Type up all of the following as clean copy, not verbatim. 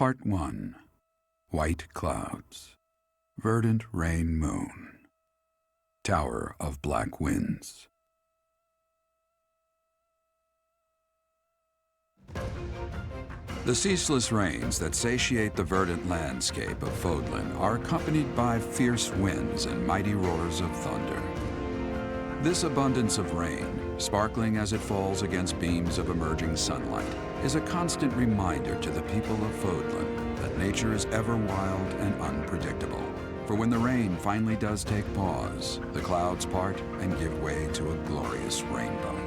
Part 1. White Clouds. Verdant Rain Moon. Tower of Black Winds. The ceaseless rains that satiate the verdant landscape of Fodlan are accompanied by fierce winds and mighty roars of thunder. This abundance of rain, sparkling as it falls against beams of emerging sunlight, is a constant reminder to the people of Fodlan that nature is ever wild and unpredictable. For when the rain finally does take pause, the clouds part and give way to a glorious rainbow.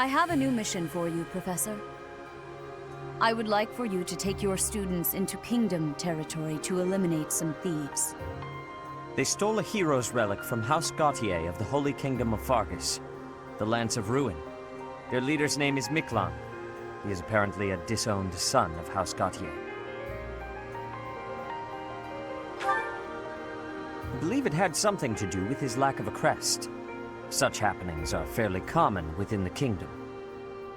I have a new mission for you, Professor. I would like for you to take your students into Kingdom territory to eliminate some thieves. They stole a hero's relic from House Gautier of the Holy Kingdom of Fargus, the Lance of Ruin. Their leader's name is Miklan. He is apparently a disowned son of House Gautier. I believe it had something to do with his lack of a crest. Such happenings are fairly common within the kingdom.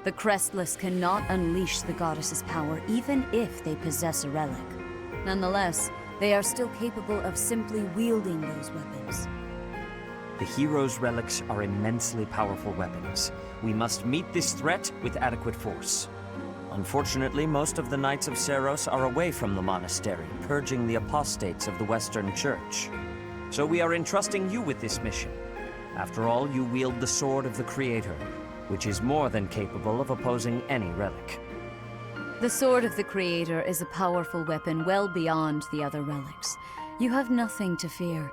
The Crestless cannot unleash the goddess's power even if they possess a relic. Nonetheless, they are still capable of simply wielding those weapons. The hero's relics are immensely powerful weapons. We must meet this threat with adequate force. Unfortunately, most of the Knights of Seiros are away from the monastery, purging the apostates of the Western Church. So we are entrusting you with this mission. After all, you wield the Sword of the Creator, which is more than capable of opposing any relic. The Sword of the Creator is a powerful weapon well beyond the other relics. You have nothing to fear.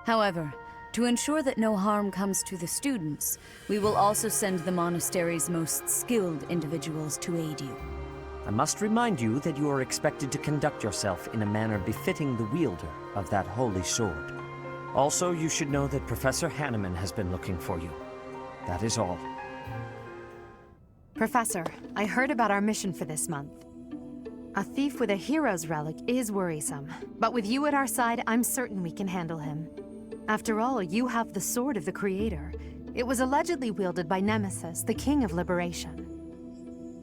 However, to ensure that no harm comes to the students, we will also send the monastery's most skilled individuals to aid you. I must remind you that you are expected to conduct yourself in a manner befitting the wielder of that holy sword. Also, you should know that Professor Hanneman has been looking for you. That is all. Professor, I heard about our mission for this month. A thief with a hero's relic is worrisome, but with you at our side, I'm certain we can handle him. After all, you have the Sword of the Creator. It was allegedly wielded by Nemesis, the King of Liberation.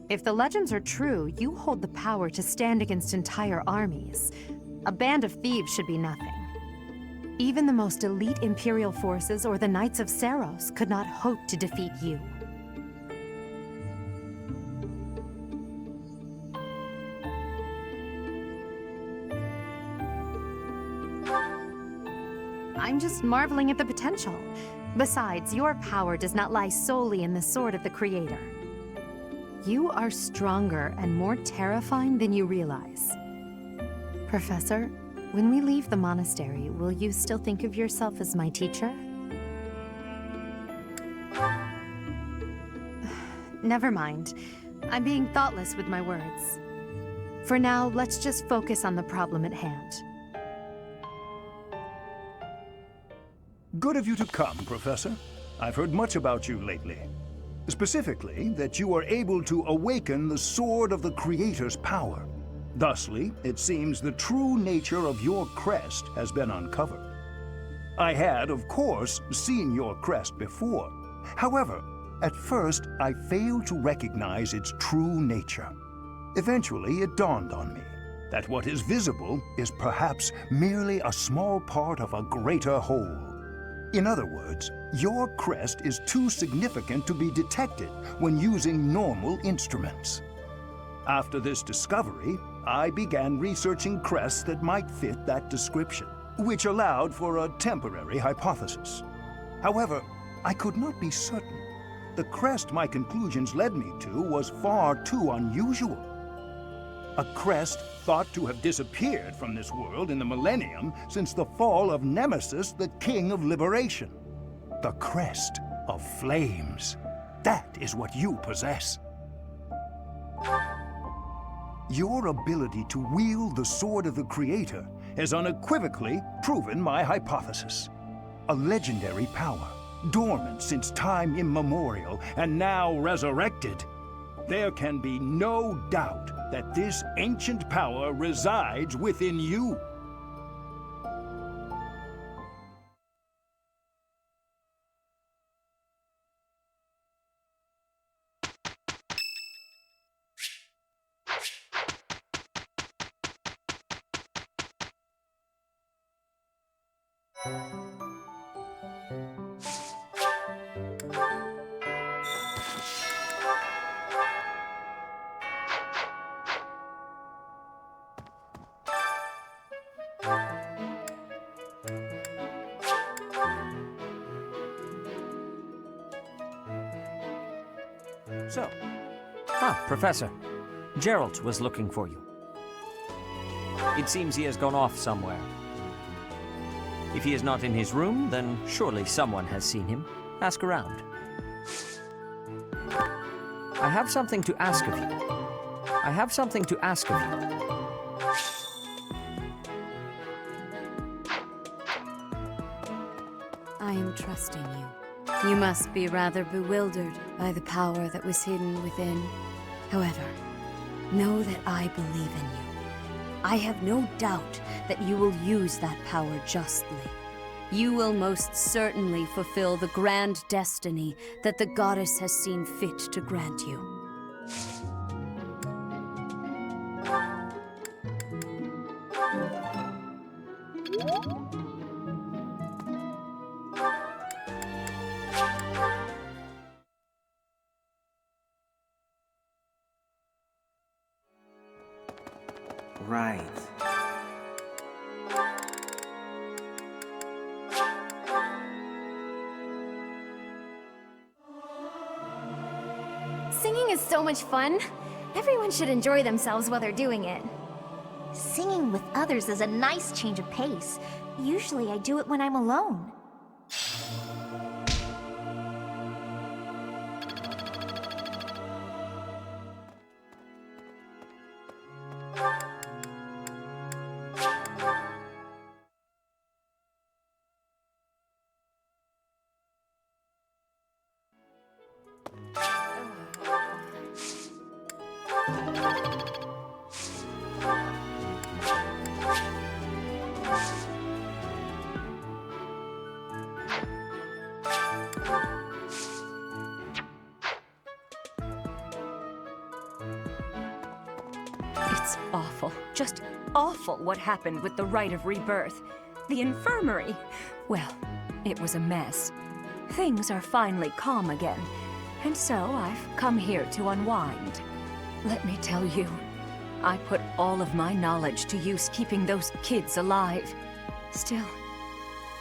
If the legends are true, you hold the power to stand against entire armies. A band of thieves should be nothing. Even the most elite Imperial forces or the Knights of Seiros could not hope to defeat you. I'm just marveling at the potential. Besides, your power does not lie solely in the Sword of the Creator. You are stronger and more terrifying than you realize. Professor, when we leave the monastery, will you still think of yourself as my teacher? Never mind. I'm being thoughtless with my words. For now, let's just focus on the problem at hand. Good of you to come, Professor. I've heard much about you lately. Specifically, that you are able to awaken the Sword of the Creator's power. Thusly, it seems the true nature of your crest has been uncovered. I had, of course, seen your crest before. However, at first, I failed to recognize its true nature. Eventually, it dawned on me that what is visible is perhaps merely a small part of a greater whole. In other words, your crest is too significant to be detected when using normal instruments. After this discovery, I began researching crests that might fit that description, which allowed for a temporary hypothesis. However, I could not be certain. the crest my conclusions led me to was far too unusual. A crest thought to have disappeared from this world in the millennium since the fall of Nemesis, the King of Liberation. The crest of flames. That is what you possess. Your ability to wield the sword of the Creator has unequivocally proven my hypothesis. A legendary power, dormant since time immemorial, and now resurrected. There can be no doubt that this ancient power resides within you. So. Professor. Geralt was looking for you. It seems he has gone off somewhere. If he is not in his room, then surely someone has seen him. Ask around. I have something to ask of you. I have something to ask of you. I am trusting you. You must be rather bewildered by the power that was hidden within. However, know that I believe in you. I have no doubt that you will use that power justly. You will most certainly fulfill the grand destiny that the goddess has seen fit to grant you. Right. Singing is so much fun. Everyone should enjoy themselves while they're doing it. Singing with others is a nice change of pace. Usually I do it when I'm alone. It's awful, just awful what happened with the rite of rebirth. The infirmary. Well, it was a mess. Things are finally calm again, and so I've come here to unwind. Let me tell you, I put all of my knowledge to use keeping those kids alive. Still,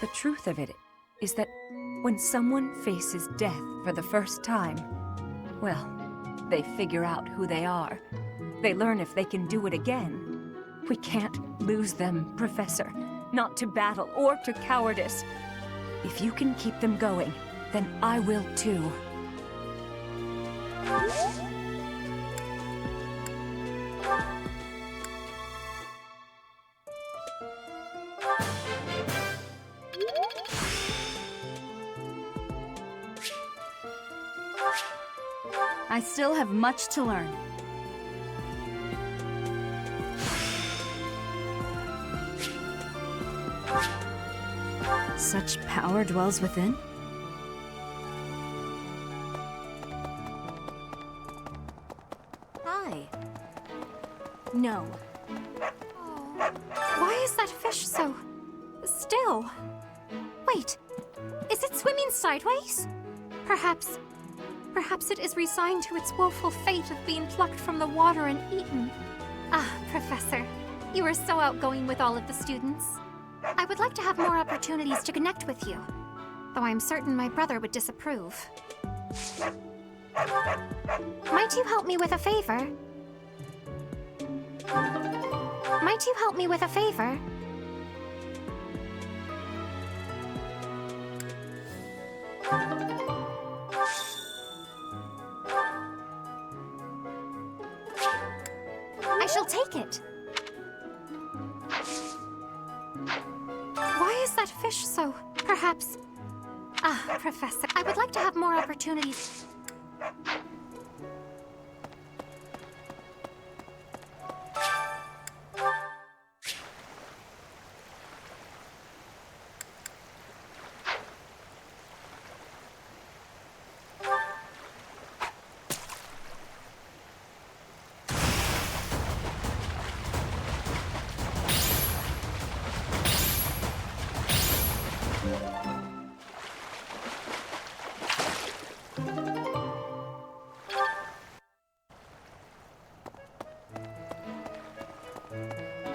the truth of it is that when someone faces death for the first time, well, they figure out who they are. They learn if they can do it again. We can't lose them, Professor. Not to battle or to cowardice. If you can keep them going, then I will too. I still have much to learn. Such power dwells within? Hi. No. Why is that fish so still? Wait, is it swimming sideways? Perhaps it is resigned to its woeful fate of being plucked from the water and eaten. Ah, Professor, you are so outgoing with all of the students. I would like to have more opportunities to connect with you, though I'm certain my brother would disapprove. Might you help me with a favor? Might you help me with a favor? I shall take it. Why is that fish so... Perhaps... Ah, Professor, I would like to have more opportunities.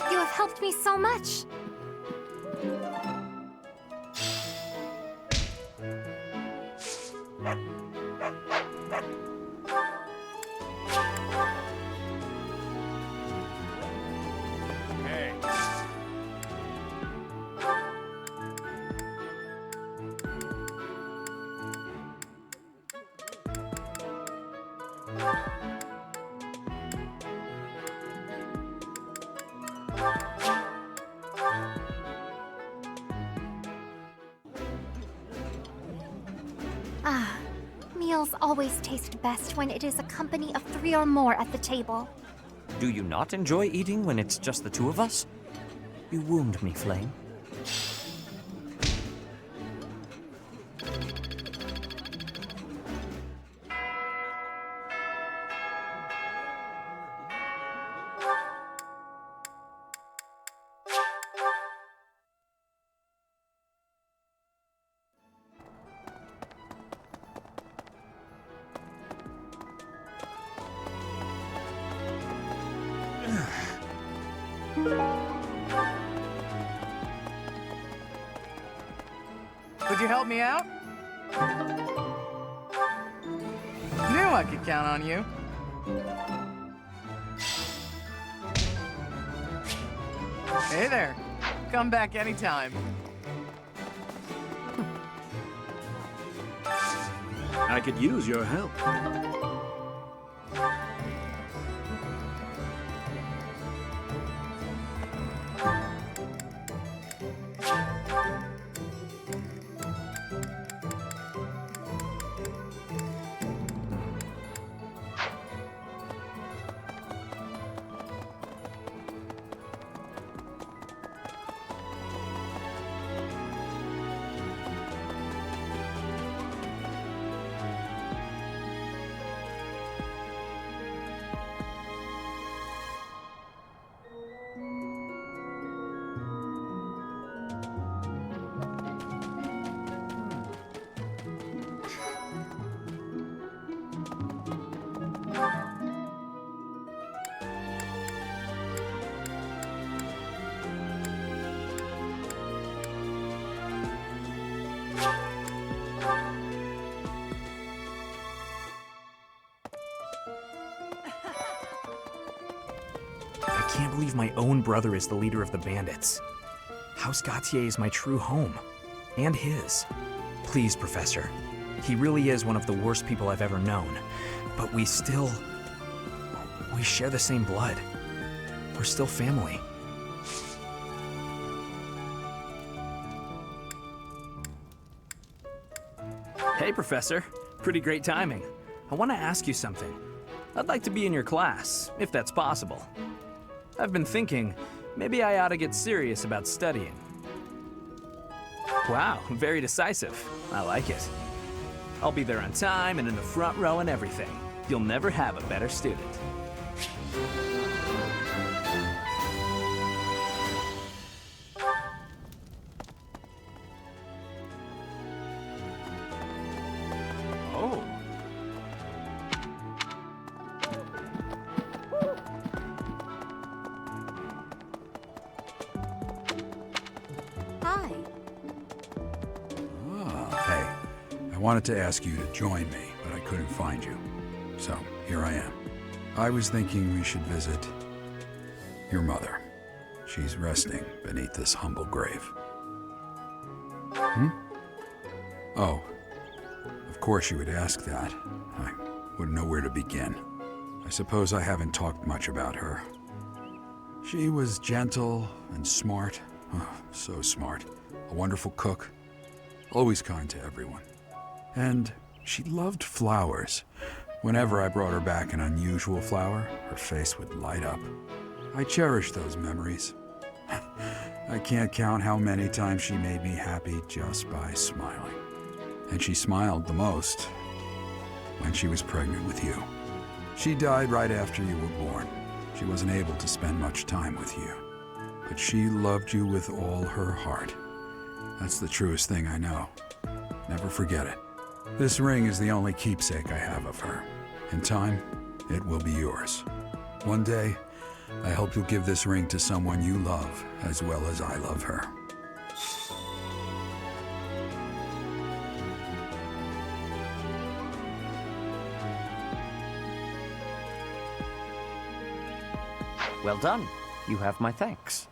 You have helped me so much. Ah, meals always taste best when it is a company of 3 or more at the table. Do you not enjoy eating when it's just the two of us? You wound me, Flame. Would you help me out? Knew I could count on you. Hey there. Come back anytime. I could use your help. I can't believe my own brother is the leader of the bandits. House Gautier is my true home. And his. Please, Professor. He really is one of the worst people I've ever known. But we share the same blood. We're still family. Hey, Professor. Pretty great timing. I want to ask you something. I'd like to be in your class, if that's possible. I've been thinking, maybe I ought to get serious about studying. Wow, very decisive. I like it. I'll be there on time and in the front row and everything. You'll never have a better student. Oh. Hey, I wanted to ask you to join me, but couldn't find you. So, here I am. I was thinking we should visit your mother. She's resting beneath this humble grave. Oh, of course you would ask that. I wouldn't know where to begin. I suppose I haven't talked much about her. She was gentle and smart. Oh, so smart. A wonderful cook. Always kind to everyone. And she loved flowers. Whenever I brought her back an unusual flower, her face would light up. I cherish those memories. I can't count how many times she made me happy just by smiling. And she smiled the most when she was pregnant with you. She died right after you were born. She wasn't able to spend much time with you. But she loved you with all her heart. That's the truest thing I know. Never forget it. This ring is the only keepsake I have of her. In time, it will be yours. One day, I hope you'll give this ring to someone you love as well as I love her. Well done. You have my thanks.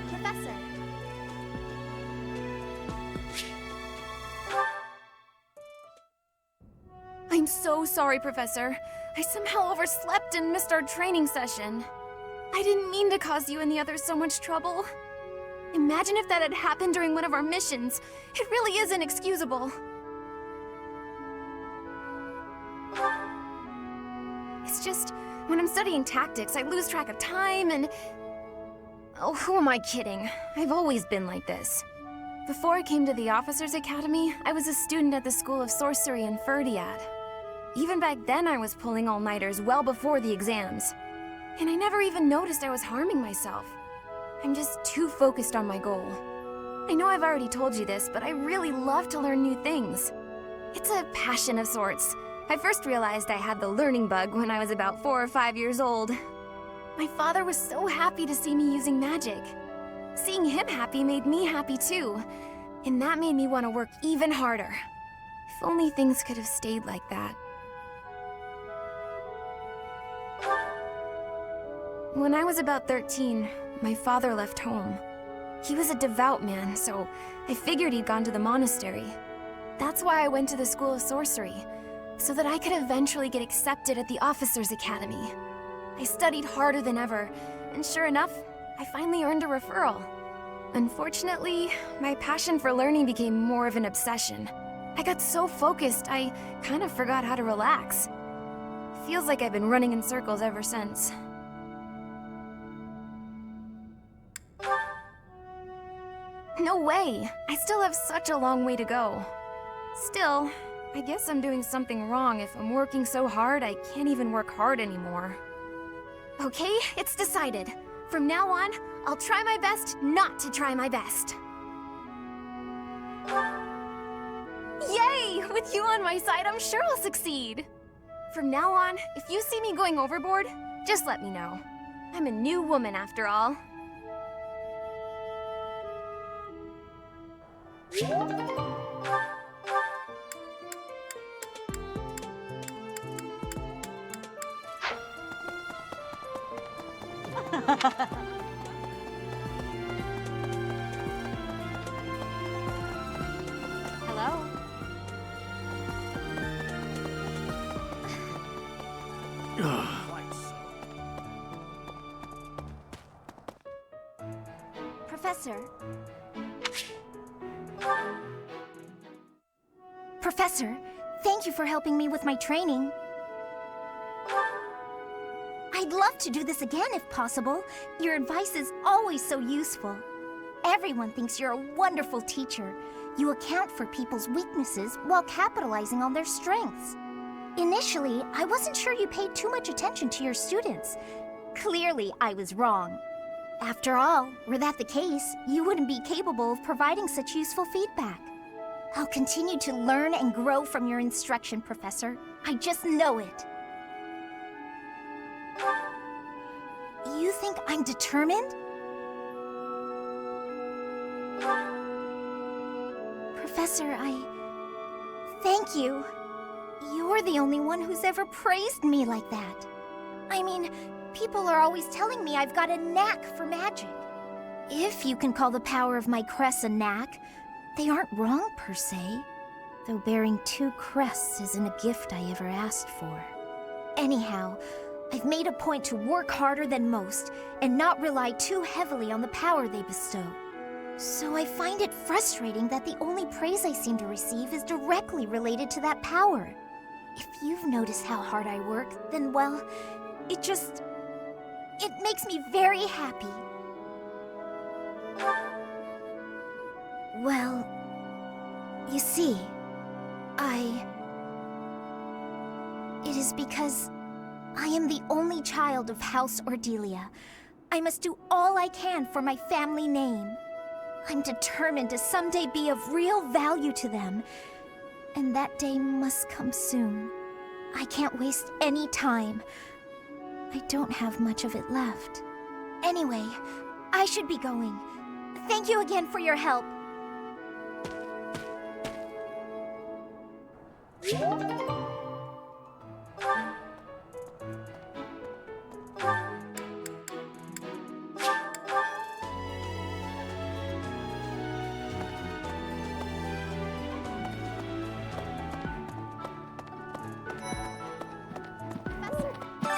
Professor. I'm so sorry, Professor. I somehow overslept and missed our training session. I didn't mean to cause you and the others so much trouble. Imagine if that had happened during one of our missions. It really is inexcusable. It's just, when I'm studying tactics, I lose track of time and... Oh, who am I kidding? I've always been like this. Before I came to the Officers' Academy, I was a student at the School of Sorcery in Ferdiad. Even back then, I was pulling all-nighters well before the exams. And I never even noticed I was harming myself. I'm just too focused on my goal. I know I've already told you this, but I really love to learn new things. It's a passion of sorts. I first realized I had the learning bug when I was about 4 or 5 years old. My father was so happy to see me using magic. Seeing him happy made me happy too, and that made me want to work even harder. If only things could have stayed like that. When I was about 13, my father left home. He was a devout man, so I figured he'd gone to the monastery. That's why I went to the School of Sorcery, so that I could eventually get accepted at the Officers' Academy. I studied harder than ever, and sure enough, I finally earned a referral. Unfortunately, my passion for learning became more of an obsession. I got so focused, I kind of forgot how to relax. Feels like I've been running in circles ever since. No way! I still have such a long way to go. Still, I guess I'm doing something wrong if I'm working so hard I can't even work hard anymore. Okay, it's decided. From now on, I'll try my best not to try my best. Yay! With you on my side, I'm sure I'll succeed. From now on, if you see me going overboard, just let me know. I'm a new woman after all. Hello? Professor. Professor, thank you for helping me with my training. I'd love to do this again if possible. Your advice is always so useful. Everyone thinks you're a wonderful teacher. You account for people's weaknesses while capitalizing on their strengths. Initially, I wasn't sure you paid too much attention to your students. Clearly, I was wrong. After all, were that the case, you wouldn't be capable of providing such useful feedback. I'll continue to learn and grow from your instruction, Professor. I just know it. You think I'm determined? Professor, thank you. You're the only one who's ever praised me like that. I mean, people are always telling me I've got a knack for magic. If you can call the power of my crests a knack, they aren't wrong per se. Though bearing 2 crests isn't a gift I ever asked for. Anyhow, I've made a point to work harder than most and not rely too heavily on the power they bestow. So I find it frustrating that the only praise I seem to receive is directly related to that power. If you've noticed how hard I work, then well, it makes me very happy. Well, you see, it is because I am the only child of House Ordelia. I must do all I can for my family name. I'm determined to someday be of real value to them, and that day must come soon. I can't waste any time. I don't have much of it left. Anyway, I should be going. Thank you again for your help.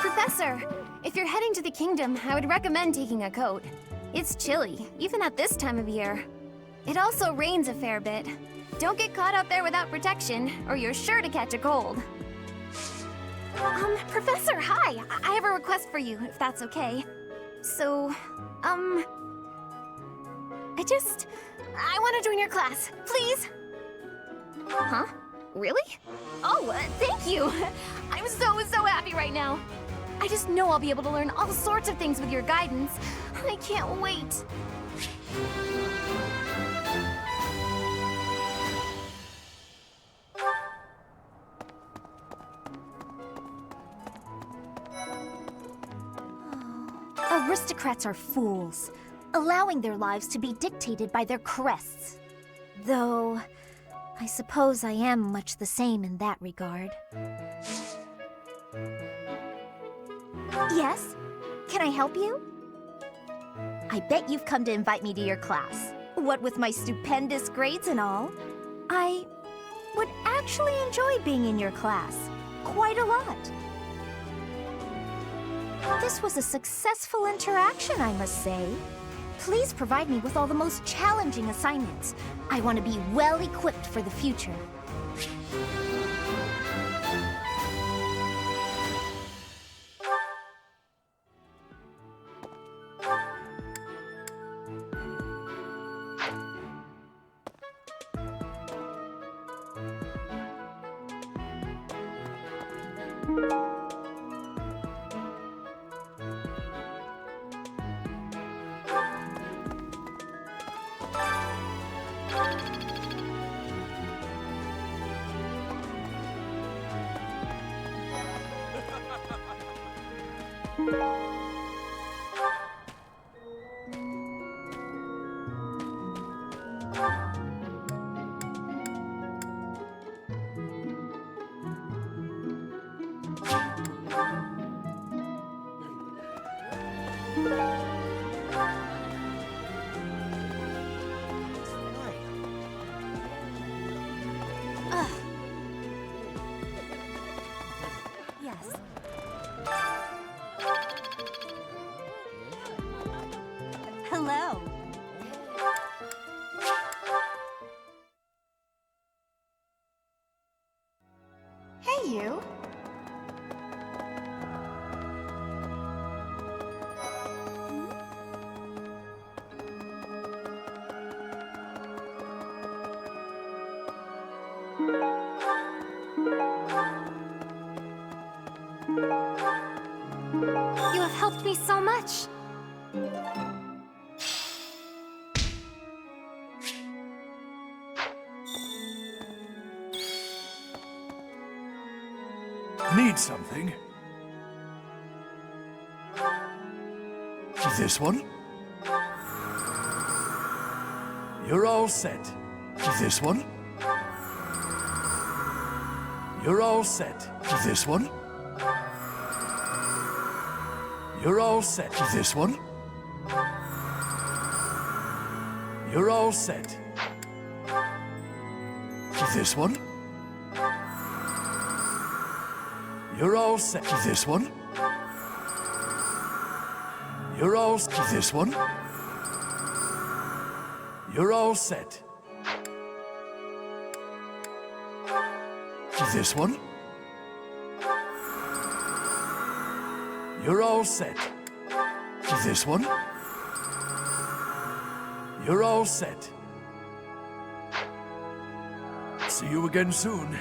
Professor, if you're heading to the kingdom, I would recommend taking a coat. It's chilly, even at this time of year. It also rains a fair bit. Don't get caught out there without protection, or you're sure to catch a cold. Professor, hi! I have a request for you, if that's okay. So, I want to join your class, please! Huh? Really? Oh, thank you! I'm so happy right now! I just know I'll be able to learn all sorts of things with your guidance. I can't wait! Aristocrats are fools, allowing their lives to be dictated by their crests. Though, I suppose I am much the same in that regard. Yes? Can I help you? I bet you've come to invite me to your class. What with my stupendous grades and all, I would actually enjoy being in your class. Quite a lot. This was a successful interaction, I must say. Please provide me with all the most challenging assignments. I want to be well equipped for the future. Yes. Hello. Hey, you! You have helped me so much. need something. This one? You're all set. This one? You're all set. This one? You're all set. This one? You're all set. This one? You're all set. This one? You're all set. This one? You're all set. This one? You're all set. This one? You're all set. See you again soon.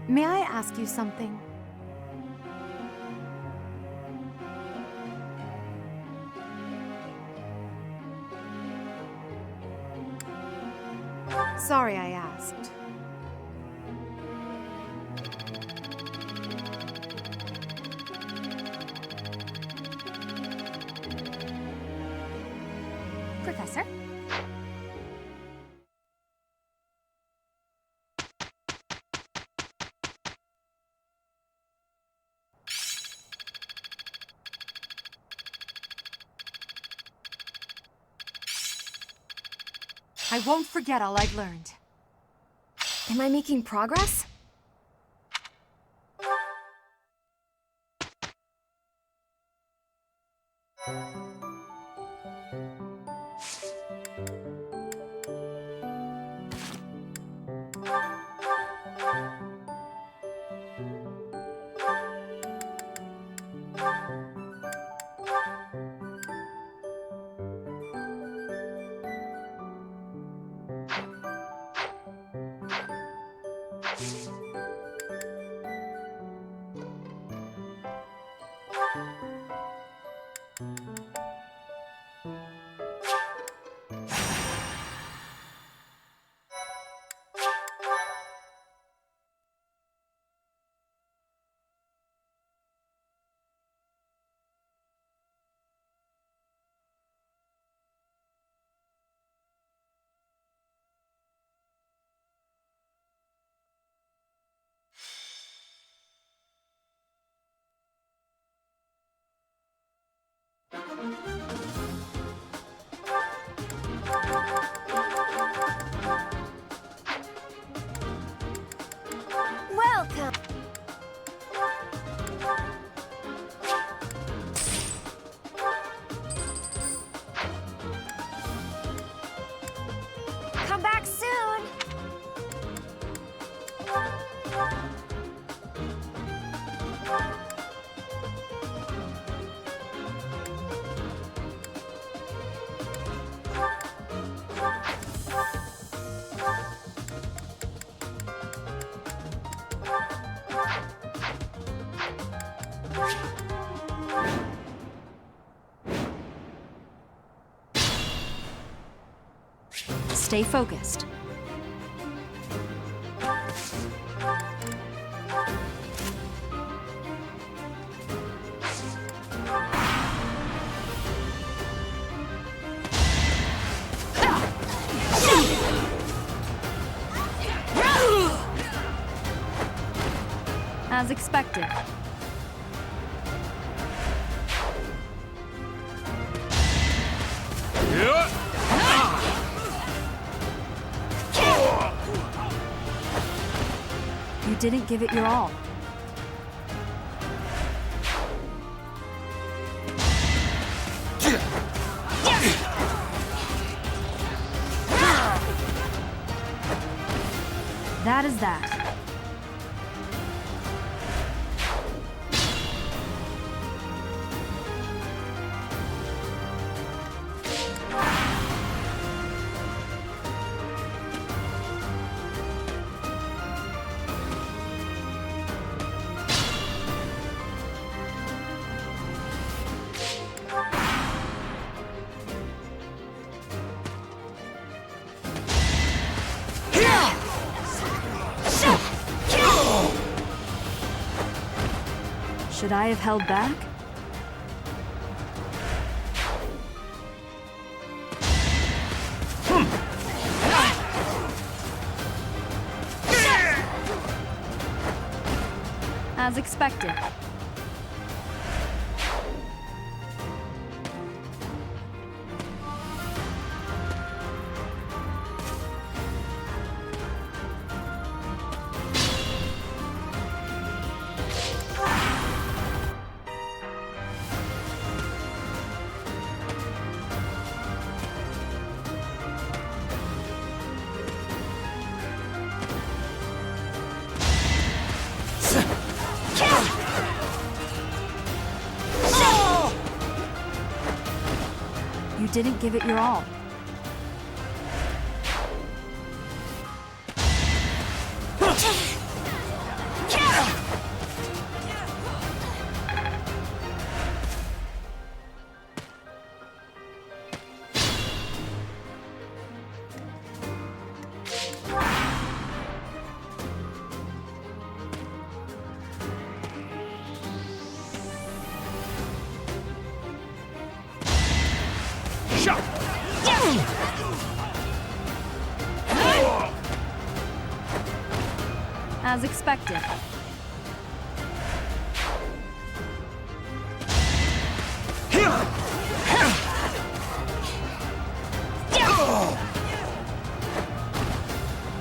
May I ask you something? Sorry I asked. Professor? I won't forget all I've learned. Am I making progress? Welcome! Come back soon! Stay focused. As expected. You didn't give it your all. That is that. Should I have held back? As expected. You didn't give it your all. As expected.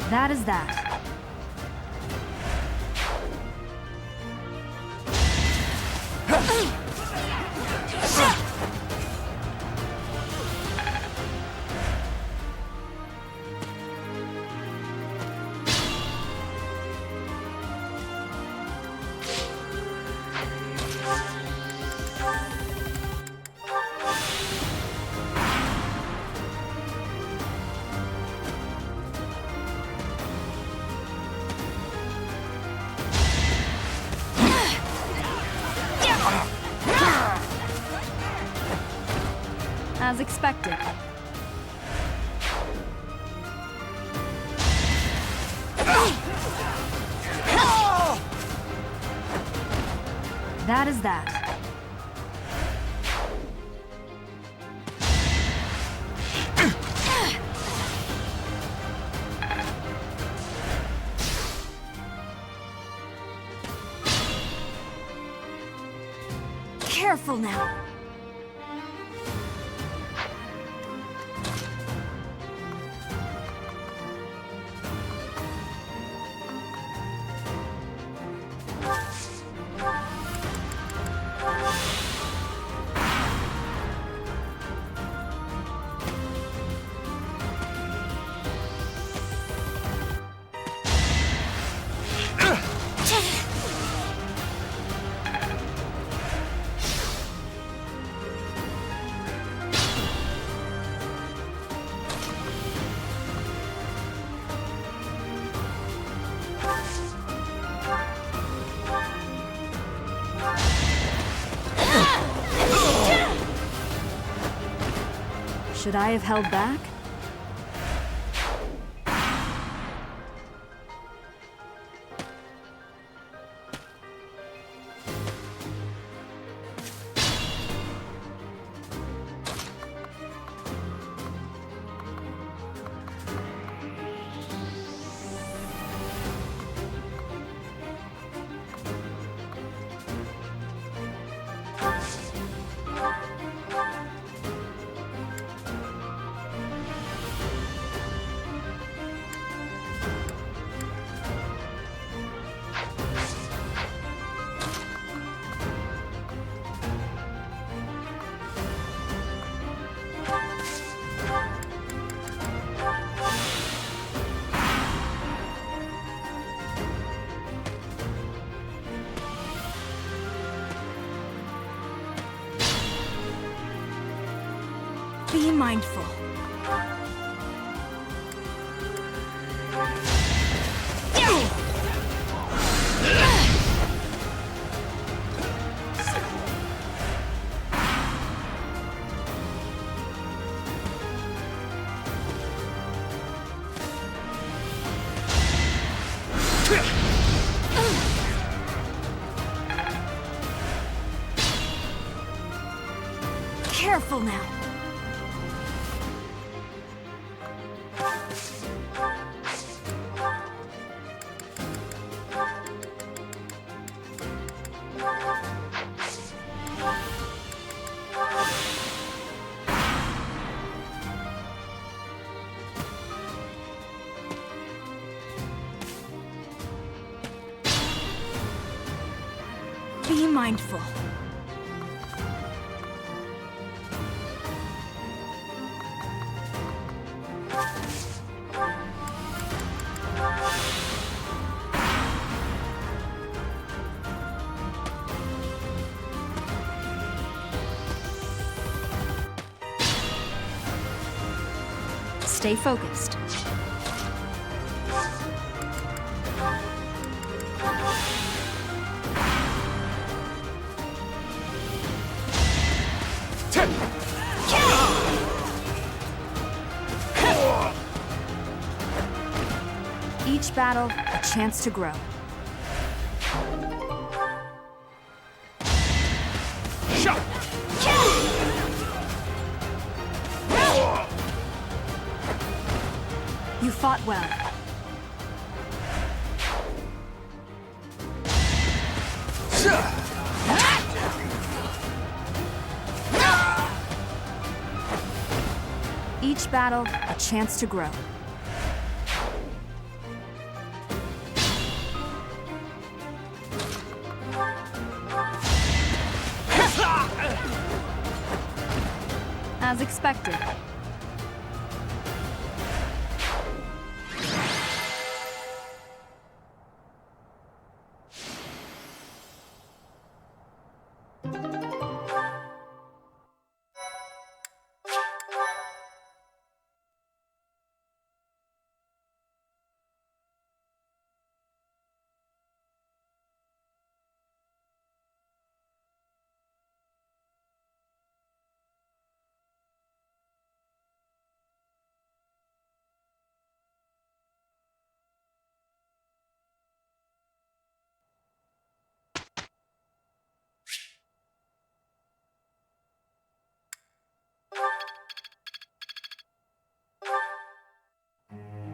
That is that. As expected. That is that. Careful now. Should I have held back? Be mindful. Careful now. Be mindful. Stay focused. Each battle, a chance to grow. You fought well. Each battle, a chance to grow. As expected.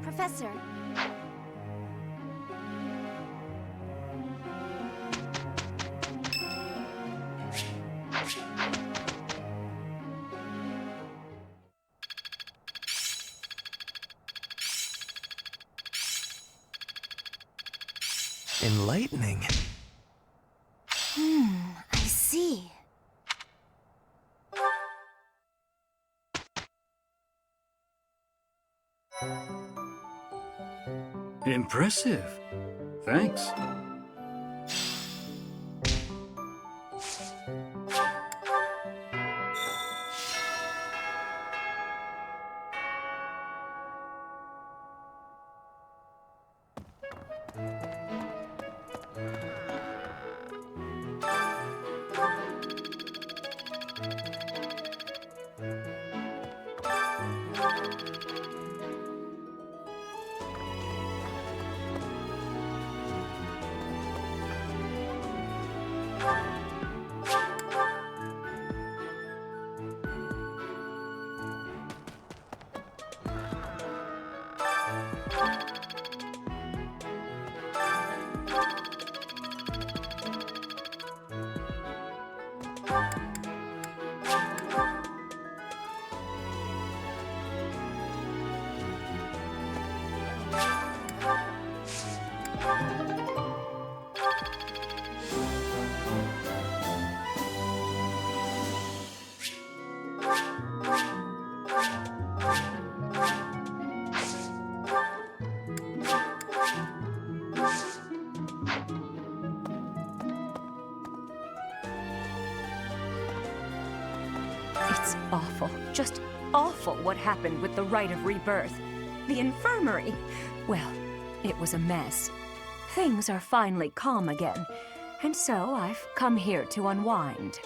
Professor. Enlightening. I see. Impressive. Thanks. It's awful, just awful what happened with the rite of rebirth. The infirmary. Well, it was a mess. Things are finally calm again, and so I've come here to unwind.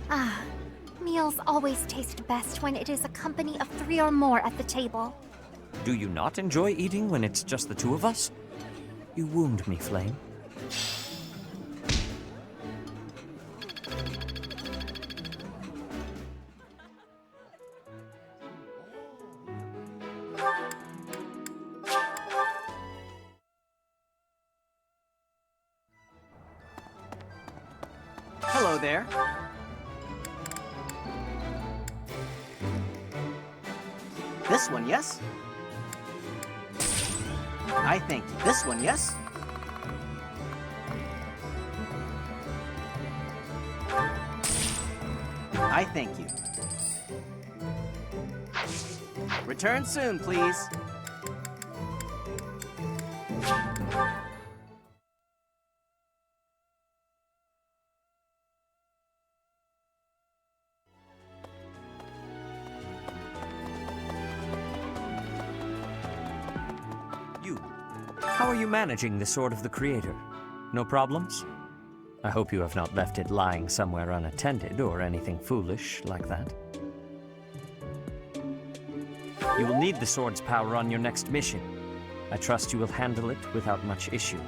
Ah, meals always taste best when it is a company of 3 or more at the table. Do you not enjoy eating when it's just the two of us? You wound me, Flame. Hello there. This one, yes? I think this one, yes? I thank you. Return soon, please. You. How are you managing the Sword of the Creator? No problems? I hope you have not left it lying somewhere unattended or anything foolish like that. You will need the sword's power on your next mission. I trust you will handle it without much issue.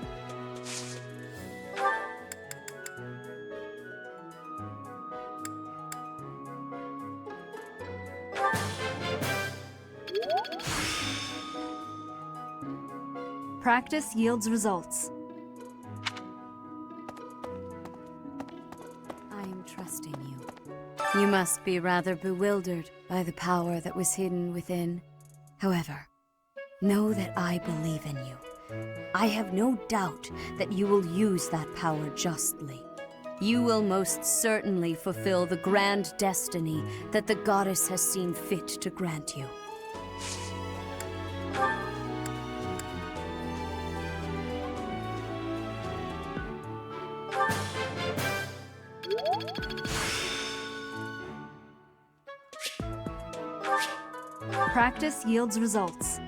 Practice yields results. I am trusting you. You must be rather bewildered by the power that was hidden within. However, know that I believe in you. I have no doubt that you will use that power justly. You will most certainly fulfill the grand destiny that the goddess has seen fit to grant you. Practice yields results.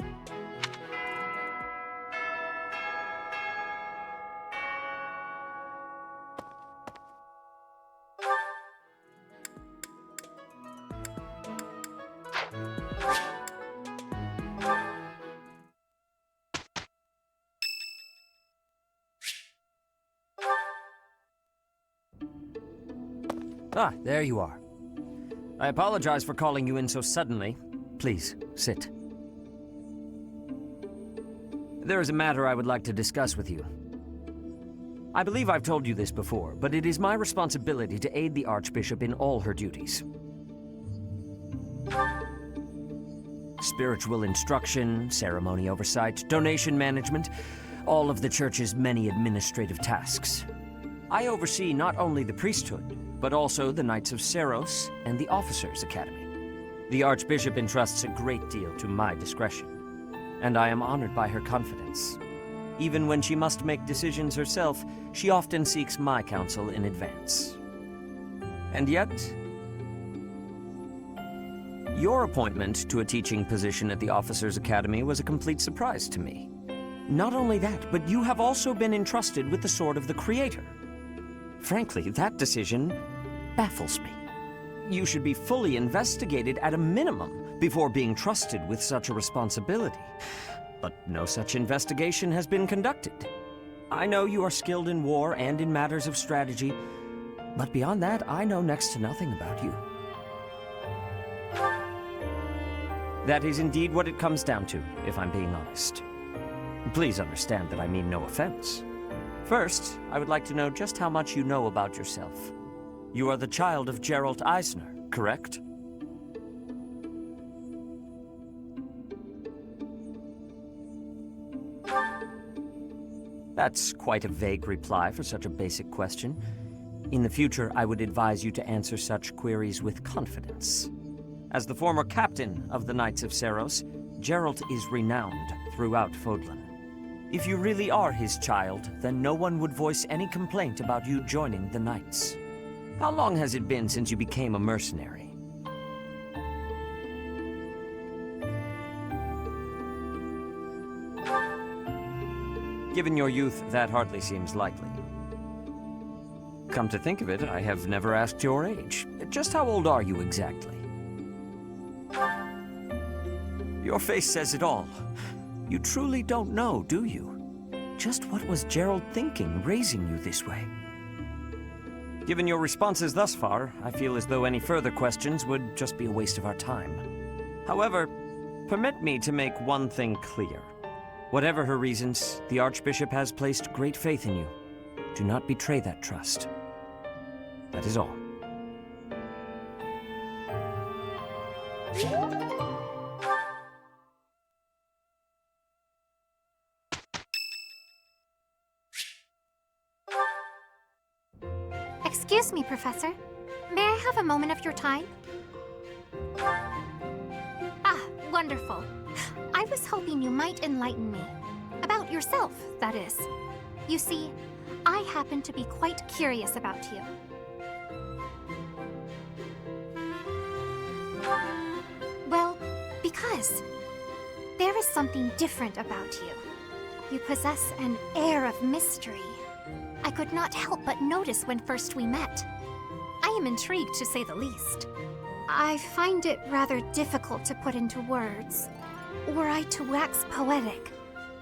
Ah, there you are. I apologize for calling you in so suddenly. Please, sit. There is a matter I would like to discuss with you. I believe I've told you this before, but it is my responsibility to aid the Archbishop in all her duties. Spiritual instruction, ceremony oversight, donation management, all of the Church's many administrative tasks. I oversee not only the priesthood, but also the Knights of Seros and the Officers' Academy. The Archbishop entrusts a great deal to my discretion, and I am honored by her confidence. Even when she must make decisions herself, she often seeks my counsel in advance. And yet, your appointment to a teaching position at the Officers' Academy was a complete surprise to me. Not only that, but you have also been entrusted with the Sword of the Creator. Frankly, that decision baffles me. You should be fully investigated at a minimum before being trusted with such a responsibility. But no such investigation has been conducted. I know you are skilled in war and in matters of strategy, but beyond that, I know next to nothing about you. That is indeed what it comes down to, if I'm being honest. Please understand that I mean no offense. First, I would like to know just how much you know about yourself. You are the child of Geralt Eisner, correct? That's quite a vague reply for such a basic question. In the future, I would advise you to answer such queries with confidence. As the former captain of the Knights of Seiros, Geralt is renowned throughout Fodlan. If you really are his child, then no one would voice any complaint about you joining the Knights. How long has it been since you became a mercenary? Given your youth, that hardly seems likely. Come to think of it, I have never asked your age. Just how old are you exactly? Your face says it all. You truly don't know, do you? Just what was Gerald thinking, raising you this way? Given your responses thus far, I feel as though any further questions would just be a waste of our time. However, permit me to make one thing clear. Whatever her reasons, the Archbishop has placed great faith in you. Do not betray that trust. That is all. Excuse me, Professor. May I have a moment of your time? Ah, wonderful. I was hoping you might enlighten me. About yourself, that is. You see, I happen to be quite curious about you. Well, because there is something different about you. You possess an air of mystery. I could not help but notice when first we met. I am intrigued, to say the least. I find it rather difficult to put into words. Were I to wax poetic,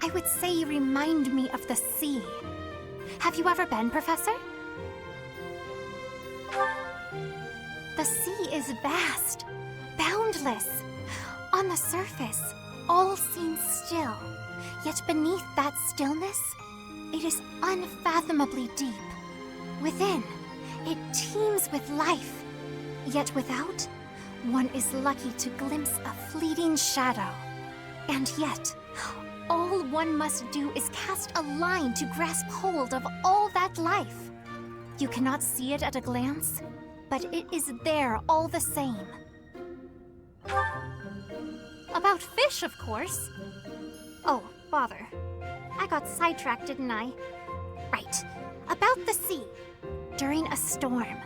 I would say you remind me of the sea. Have you ever been, Professor? The sea is vast, boundless. On the surface, all seems still. Yet beneath that stillness, it is unfathomably deep. Within, it teems with life. Yet without, one is lucky to glimpse a fleeting shadow. And yet, all one must do is cast a line to grasp hold of all that life. You cannot see it at a glance, but it is there all the same. About fish, of course. Oh, bother. I got sidetracked, didn't I? Right. About the sea. During a storm,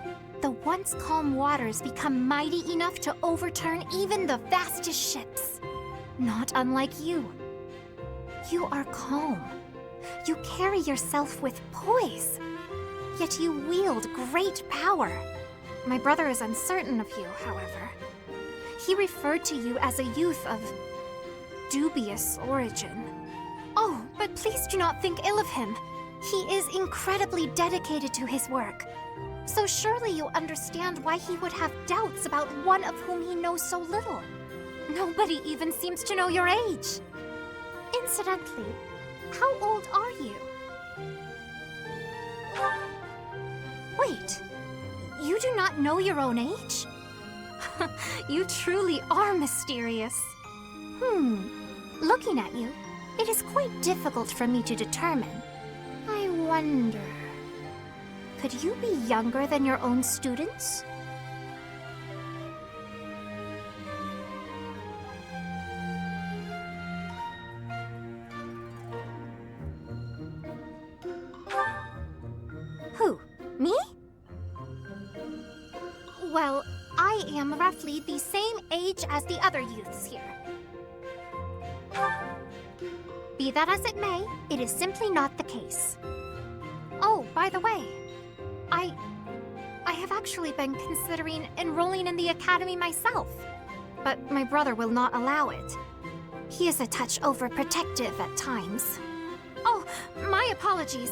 the once calm waters become mighty enough to overturn even the vastest ships. Not unlike you. You are calm. You carry yourself with poise. Yet you wield great power. My brother is uncertain of you, however. He referred to you as a youth of dubious origin. Oh, but please do not think ill of him. He is incredibly dedicated to his work. So surely you understand why he would have doubts about one of whom he knows so little. Nobody even seems to know your age. Incidentally, how old are you? Wait, you do not know your own age? You truly are mysterious. Looking at you, it is quite difficult for me to determine. I wonder... Could you be younger than your own students? Who? Me? Well, I am roughly the same age as the other youths here. Be that as it may, it is simply not the case. Oh, by the way, I have actually been considering enrolling in the academy myself, but my brother will not allow it. He is a touch overprotective at times. Oh, my apologies.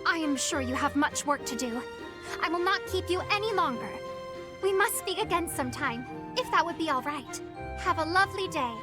I am sure you have much work to do. I will not keep you any longer. We must speak again sometime, if that would be all right. Have a lovely day.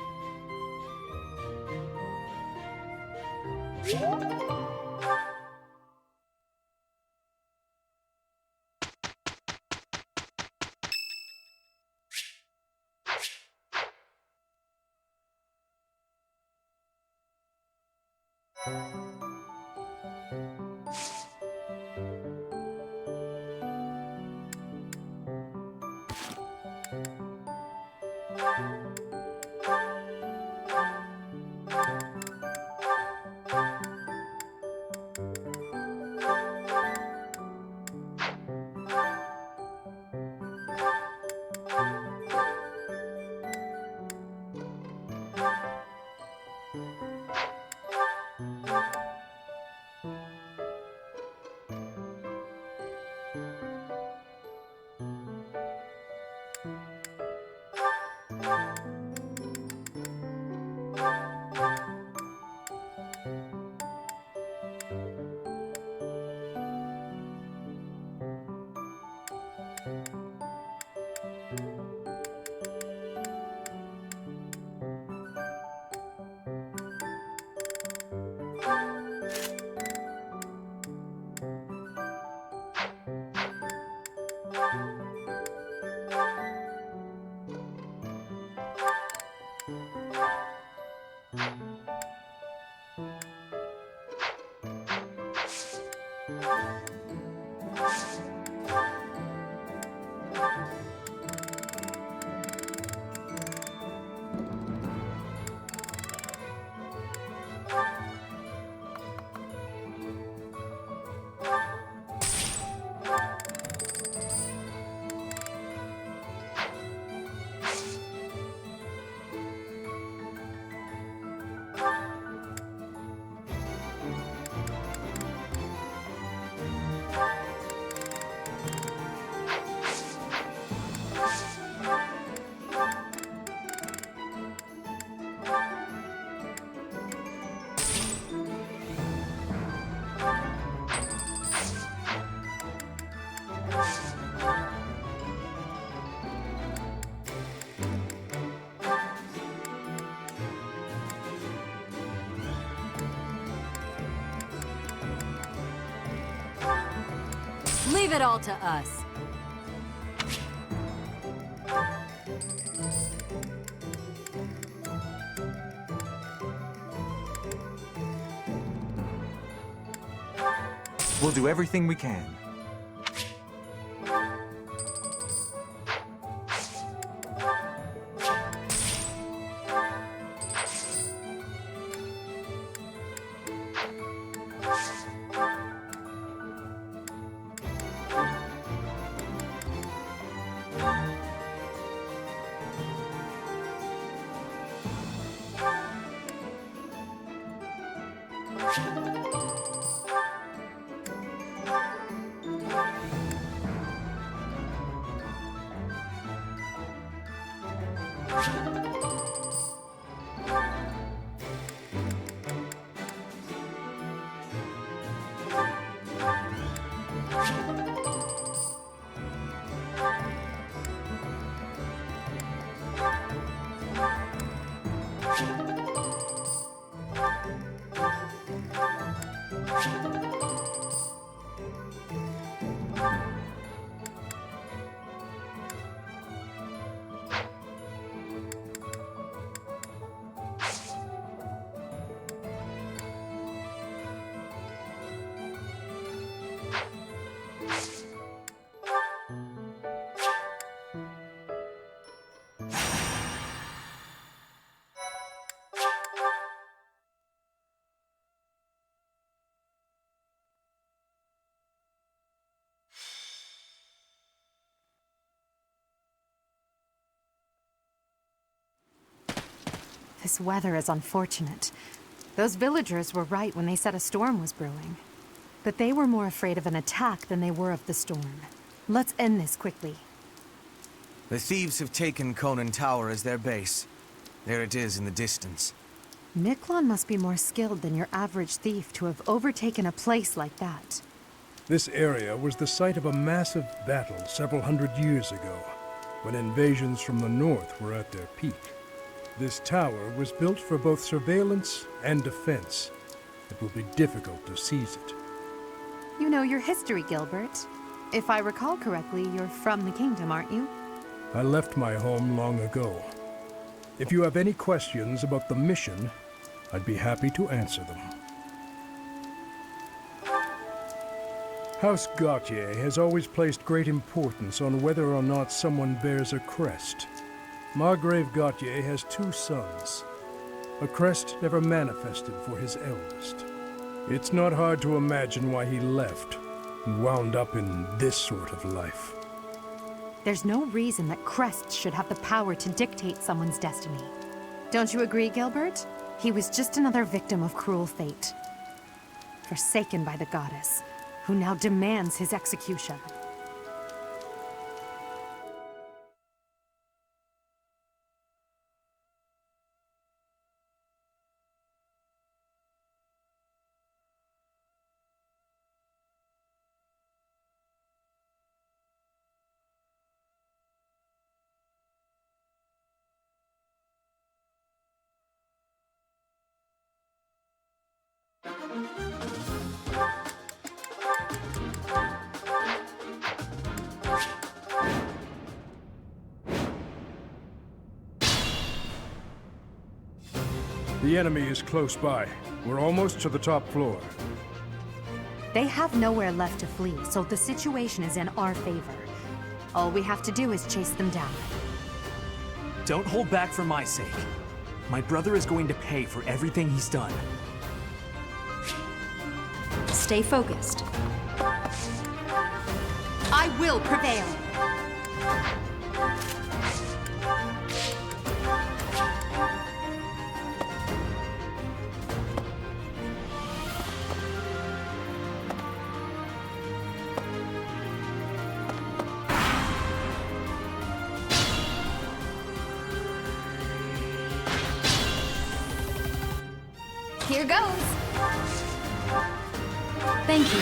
Leave it all to us. We'll do everything we can. This weather is unfortunate. Those villagers were right when they said a storm was brewing. But they were more afraid of an attack than they were of the storm. Let's end this quickly. The thieves have taken Conan Tower as their base. There it is in the distance. Miklon must be more skilled than your average thief to have overtaken a place like that. This area was the site of a massive battle several hundred years ago, when invasions from the north were at their peak. This tower was built for both surveillance and defense. It will be difficult to seize it. You know your history, Gilbert. If I recall correctly, you're from the kingdom, aren't you? I left my home long ago. If you have any questions about the mission, I'd be happy to answer them. House Gautier has always placed great importance on whether or not someone bears a crest. Margrave Gautier has 2 sons. A crest never manifested for his eldest. It's not hard to imagine why he left and wound up in this sort of life. There's no reason that crests should have the power to dictate someone's destiny. Don't you agree, Gilbert? He was just another victim of cruel fate. Forsaken by the goddess, who now demands his execution. The enemy is close by. We're almost to the top floor. They have nowhere left to flee, so the situation is in our favor. All we have to do is chase them down. Don't hold back for my sake. My brother is going to pay for everything he's done. Stay focused. I will prevail! Here goes. Thank you.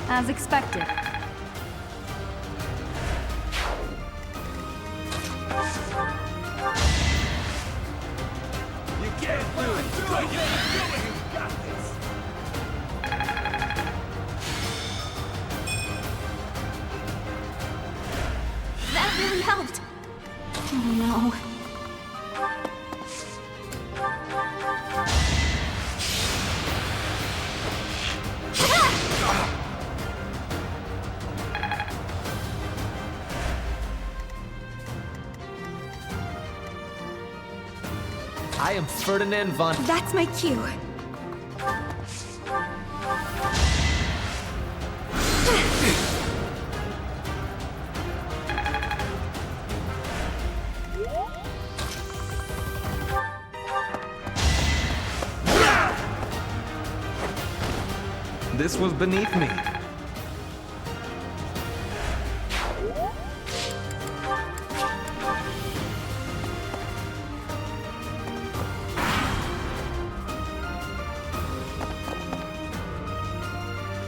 As expected. You can't do it! You can't do it! You got this! That really helped. Oh no. I am Ferdinand von... That's my cue. This was beneath me.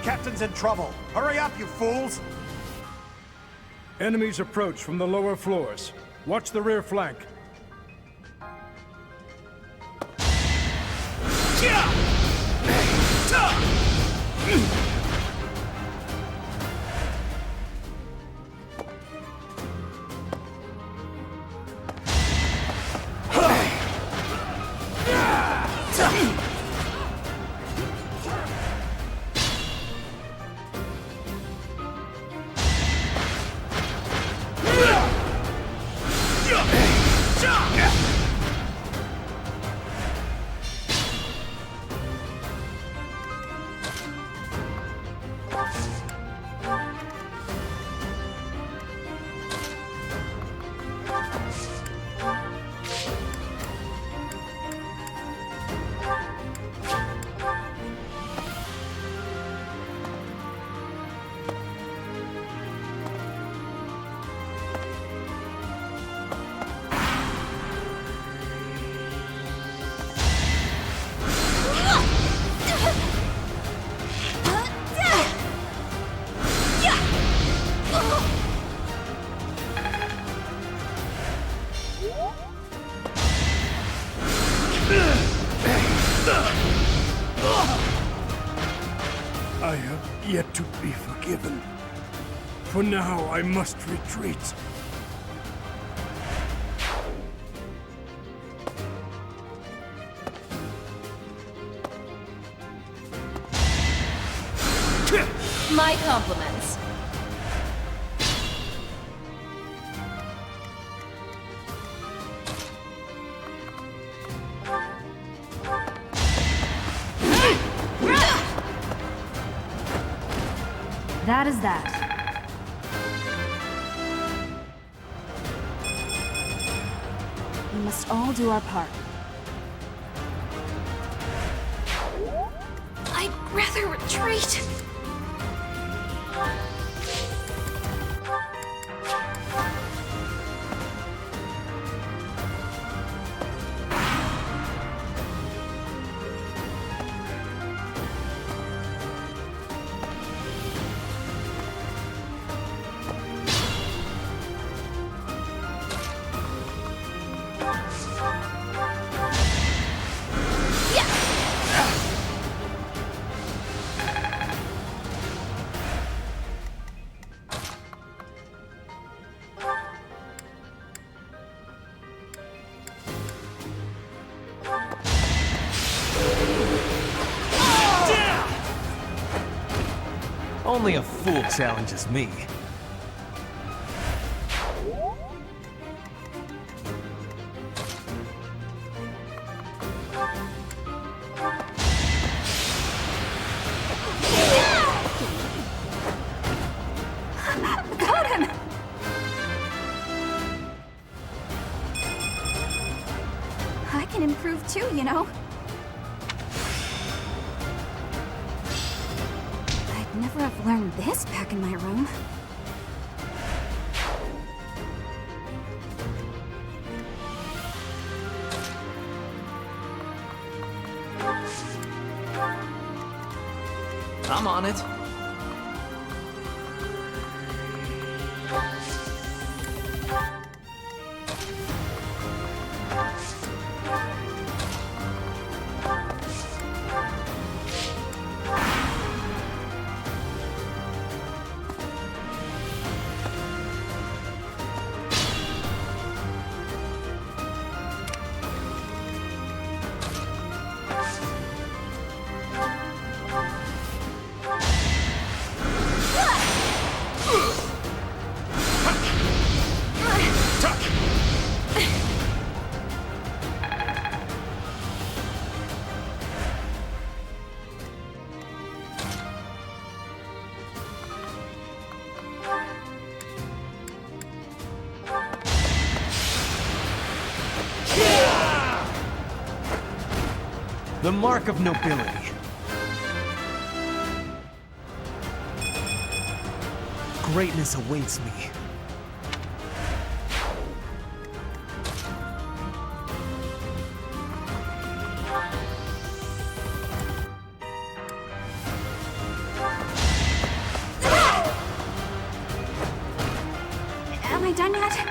Captain's in trouble. Hurry up, you fools! Enemies approach from the lower floors. Watch the rear flank. I have yet to be forgiven. For now, I must retreat. My compliments. That is that. We must all do our part. I'd rather retreat. Only a fool challenges me. Got him! I can improve too, you know. I'd never have learned this back in my room. I'm on it. The mark of nobility. Greatness awaits me. Am I done yet?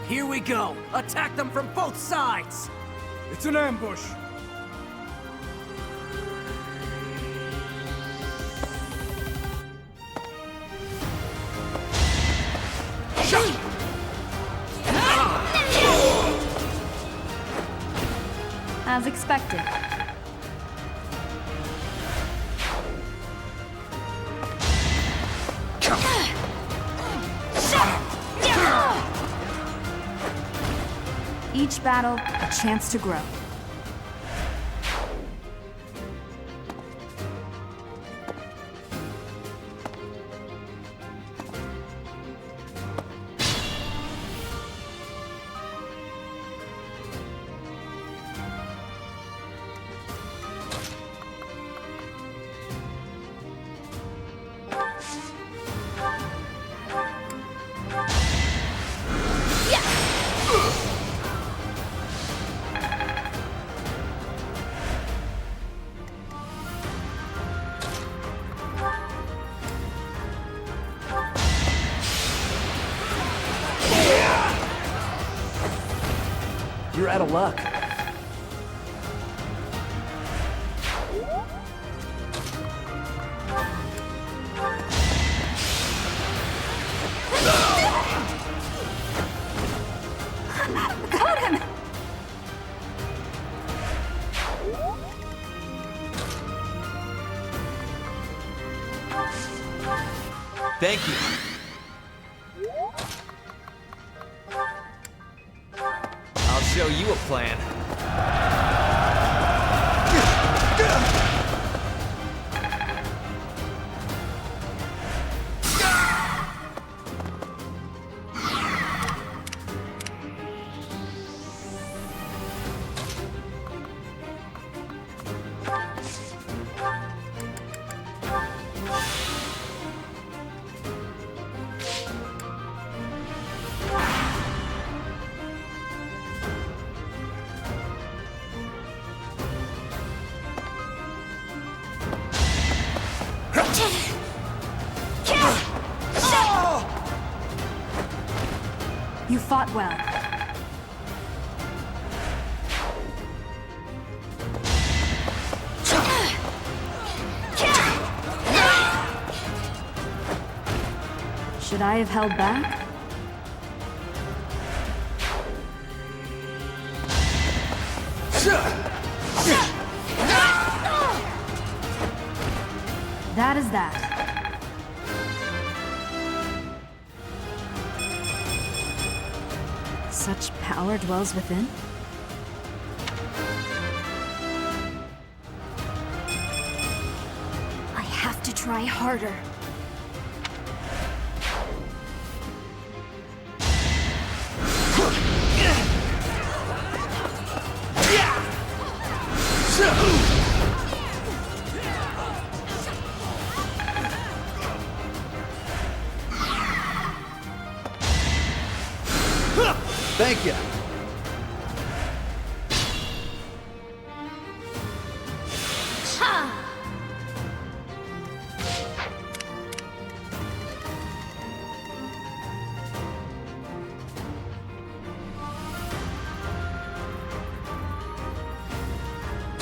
Here we go! Attack them from both sides! It's an ambush! As expected. each battle a chance to grow. You're out of luck. Got him! Thank you. I'll show you a plan. You fought well. Should I have held back? That is that. Such power dwells within? I have to try harder. Thank you.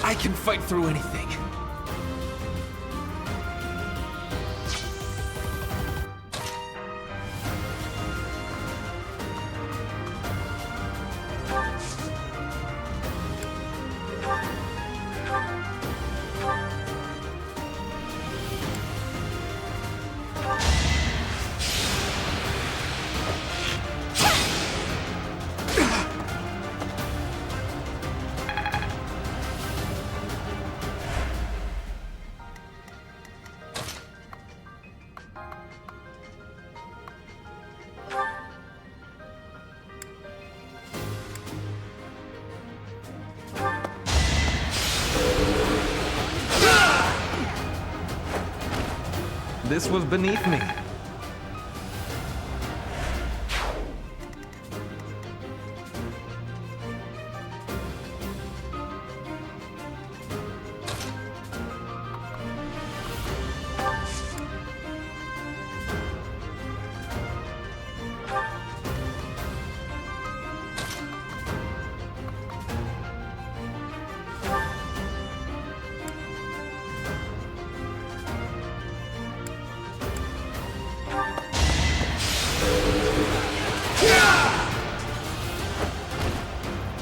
I can fight through anything. This was beneath me.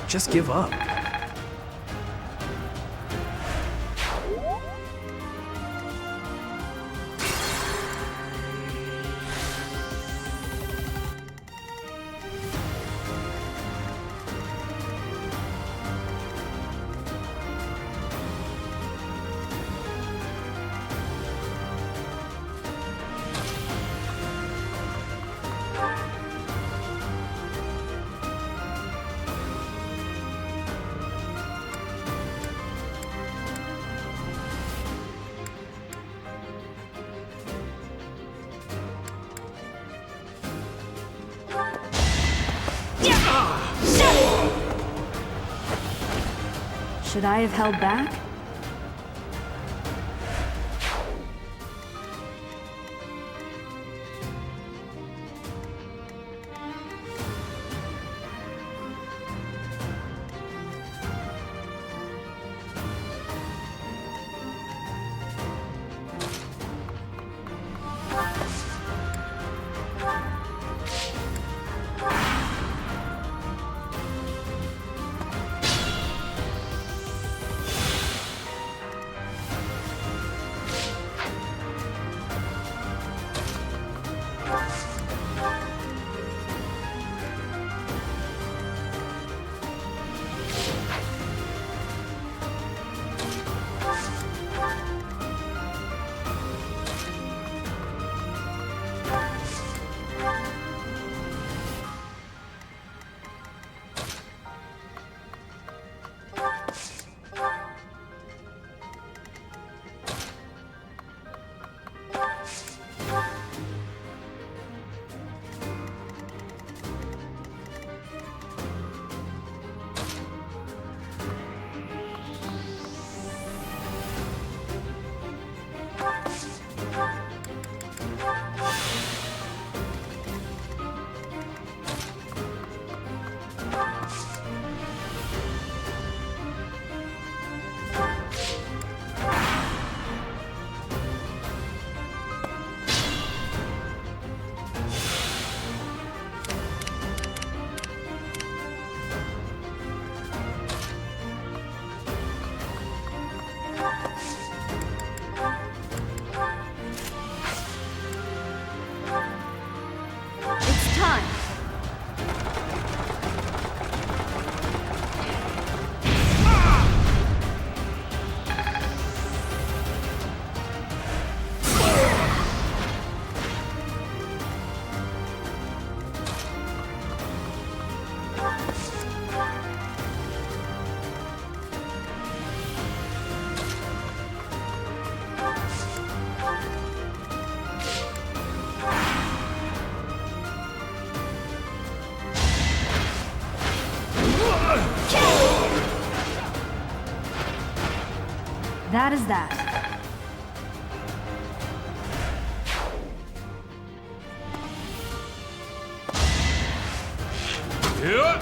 Just give up. Should I have held back? That is that. Yeah.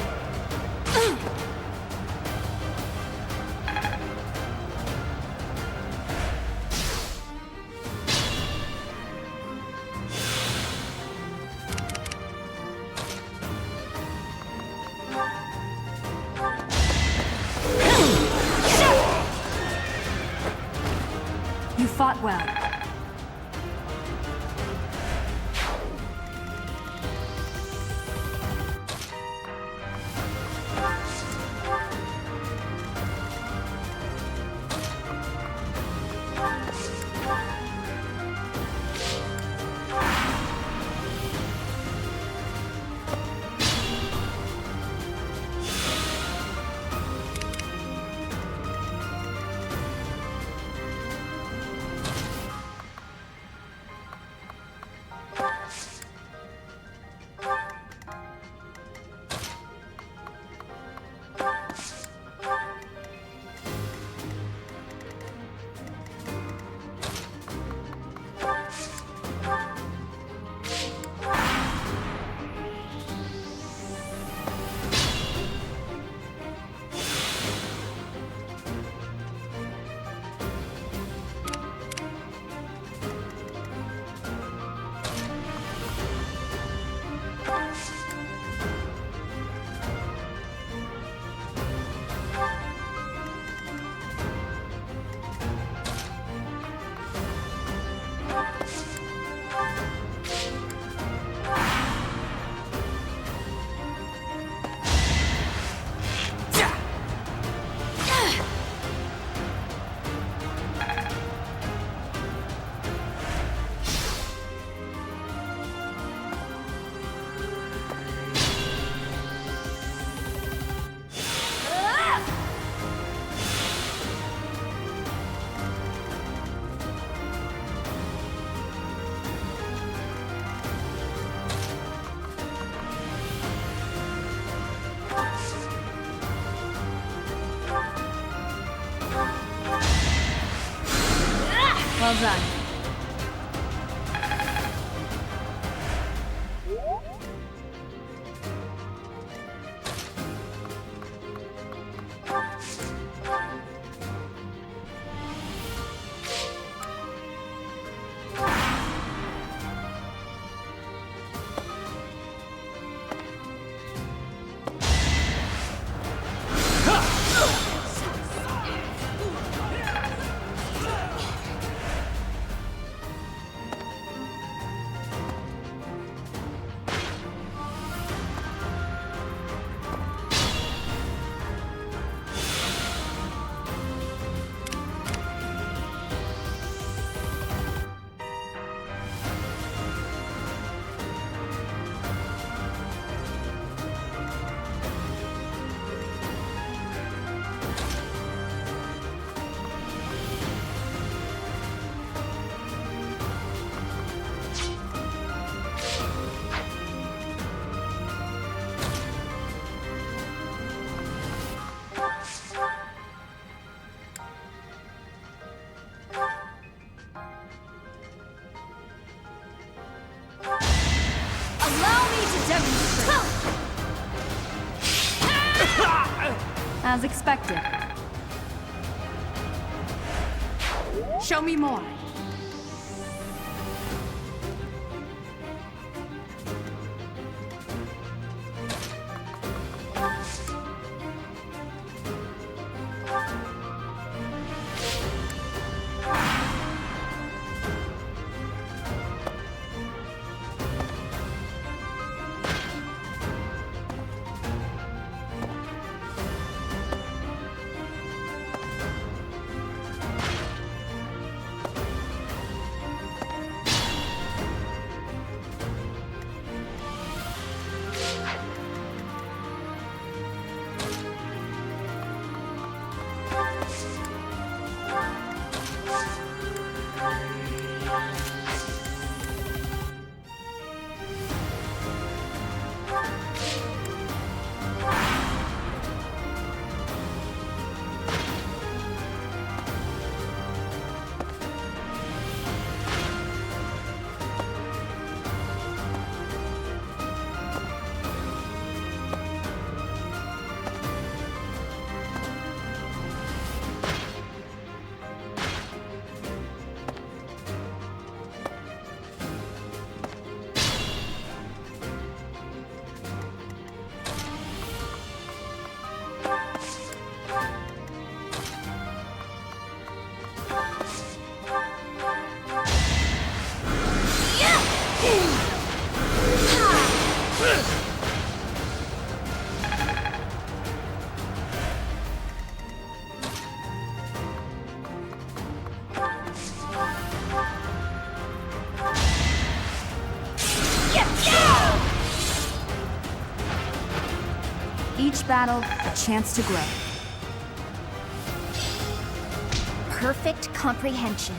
You fought well. Well done. As expected. Show me more. Each battle, a chance to grow. Perfect comprehension.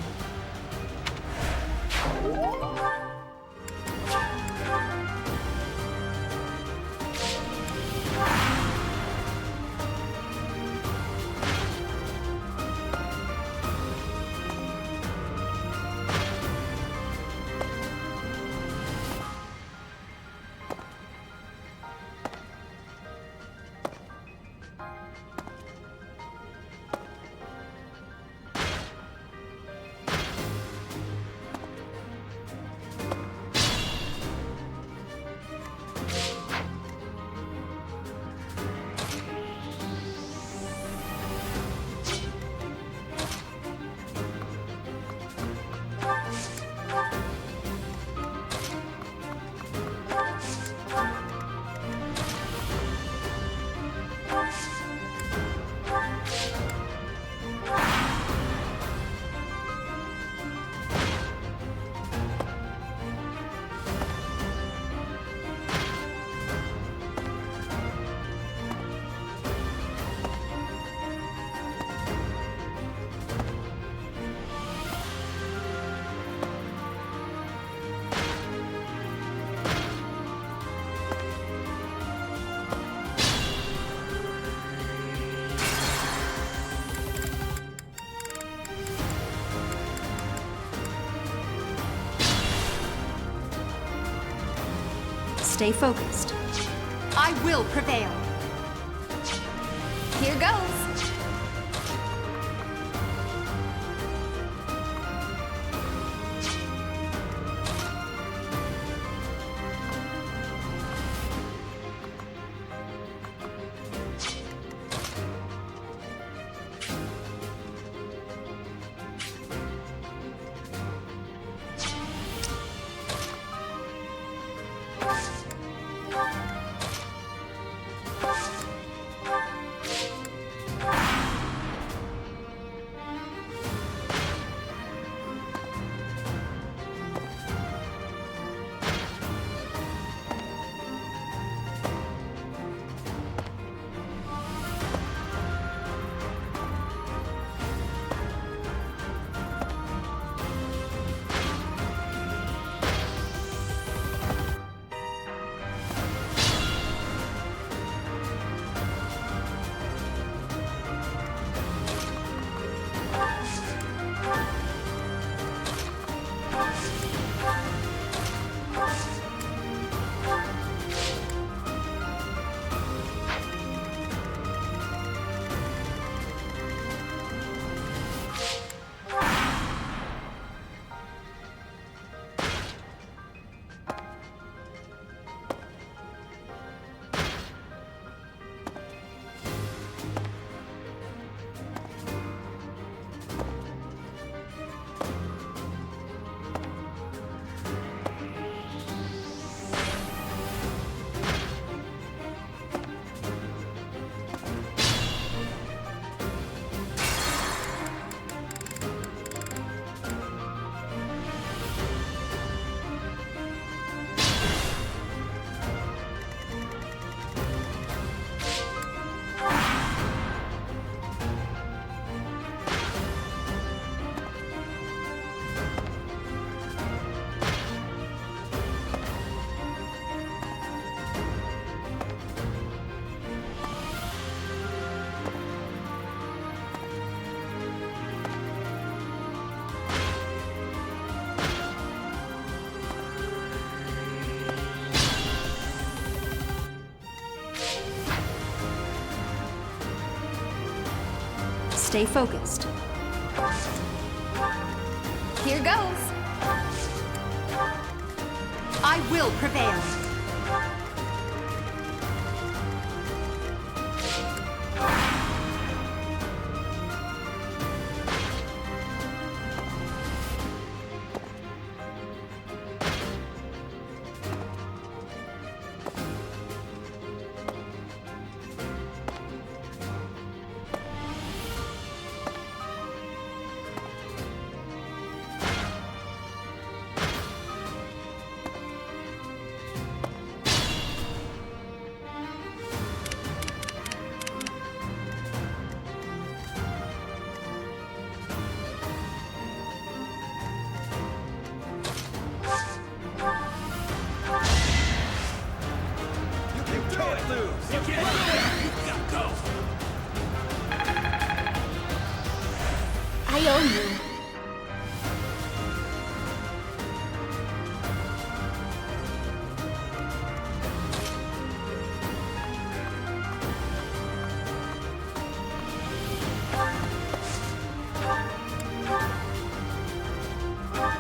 Stay focused. I will prevail. Here goes. Stay focused. Here goes. I will prevail. I owe you.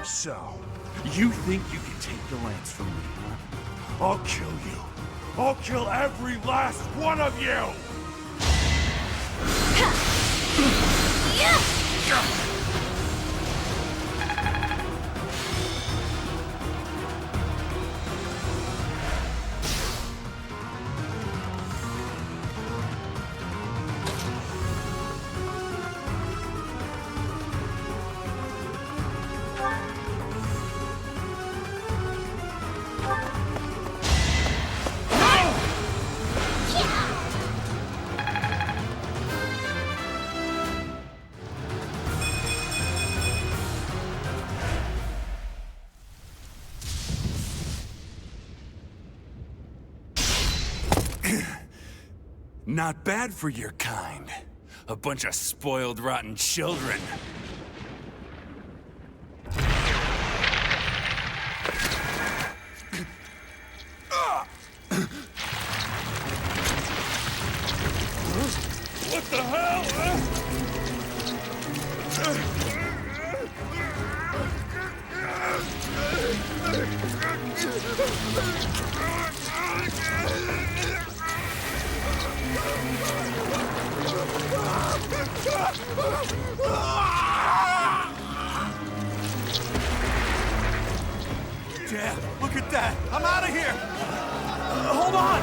So, you think you can take the lance from me, huh? I'll kill you. I'll kill every last one of you! Not bad for your kind. A bunch of spoiled, rotten children. Dad, look at that! I'm out of here! Hold on!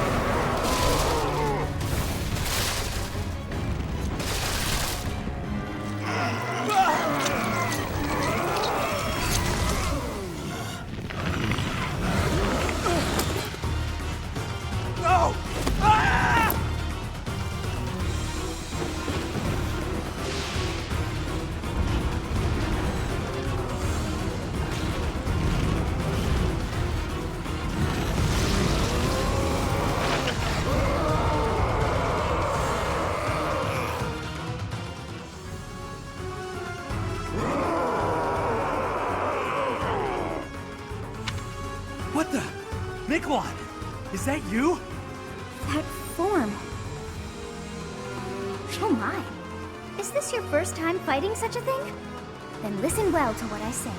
No! Ah! What the? Nikolai! Is that you? That form. Oh my. Is this your first time fighting such a thing? Then listen well to what I say.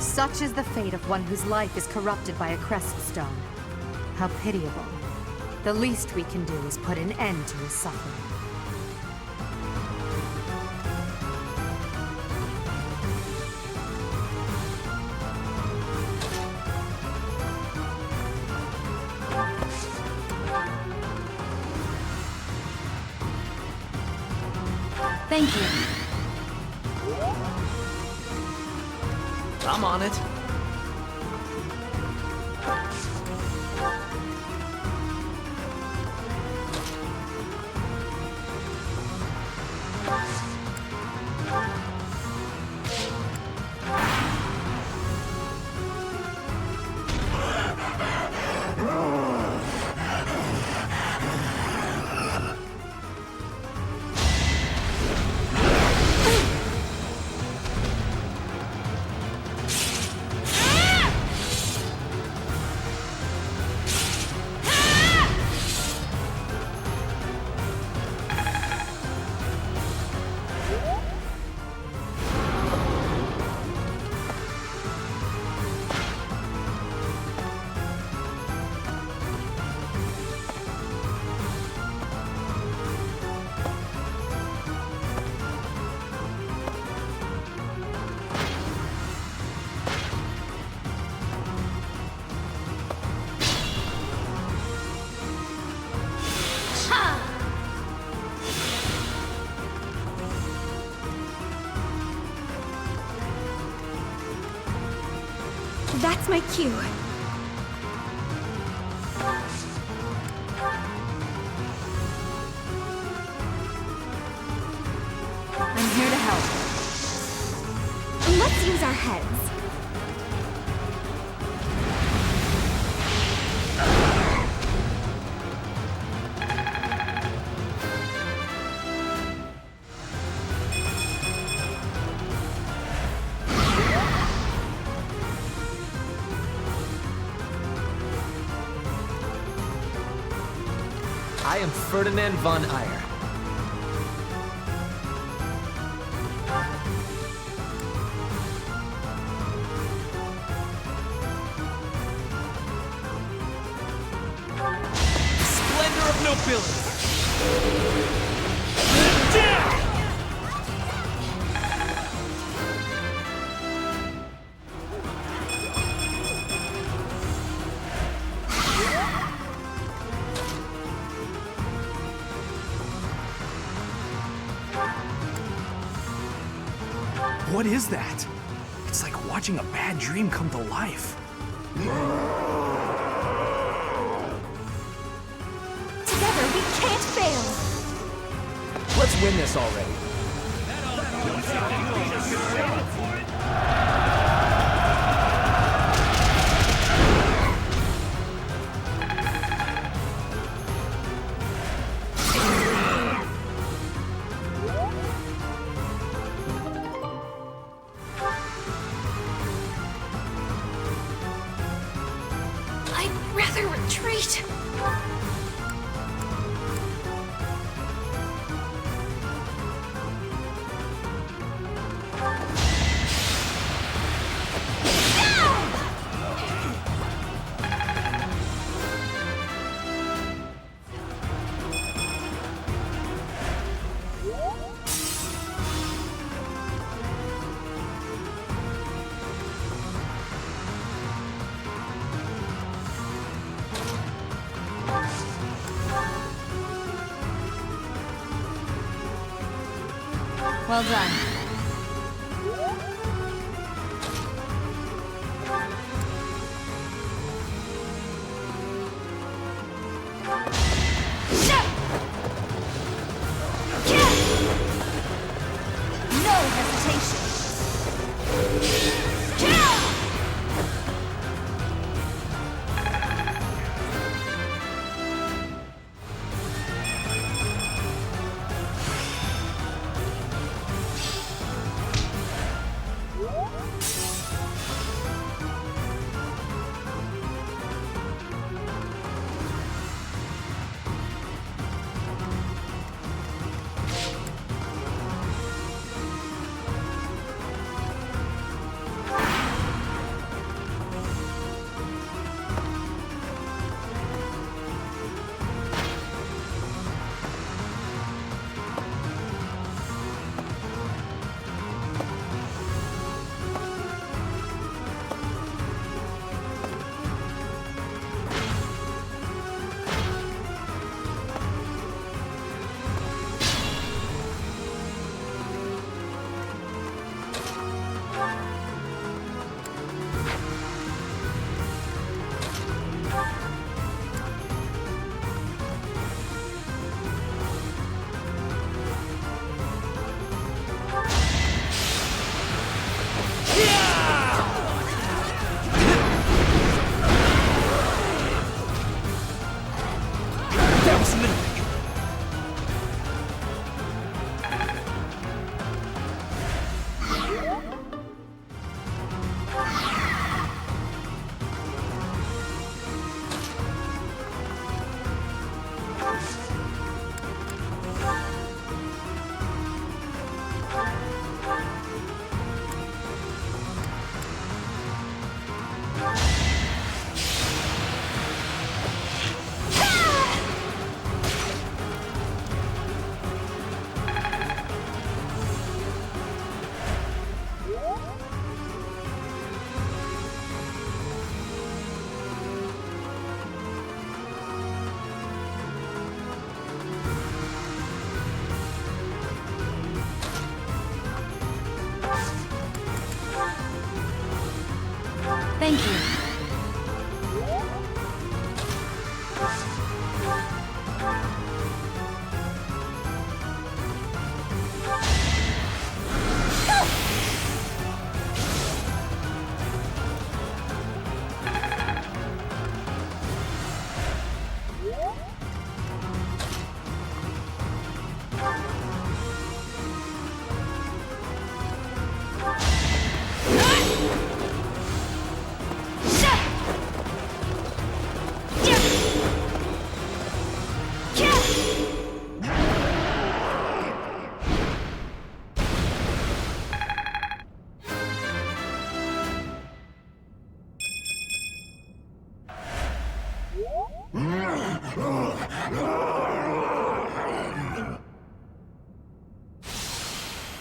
Such is the fate of one whose life is corrupted by a crest stone. How pitiable. The least we can do is put an end to his suffering. Thank you. I'm on it. That's my cue. I'm here to help. Let's use our heads. I am Ferdinand von Eyre. Splendor of nobility. What is that? It's like watching a bad dream come to life. Together we can't fail. Let's win this already. I'd rather retreat. Well done. No hesitation. Thank you.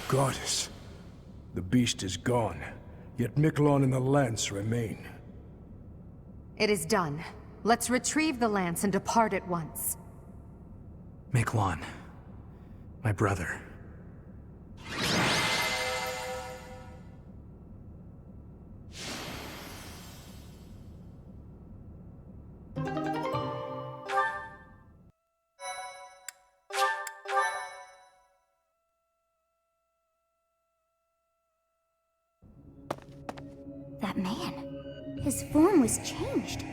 Goddess, the beast is gone, yet Miquelon and the lance remain. It is done. Let's retrieve the lance and depart at once. Miquelon, my brother. That man, his form was changed.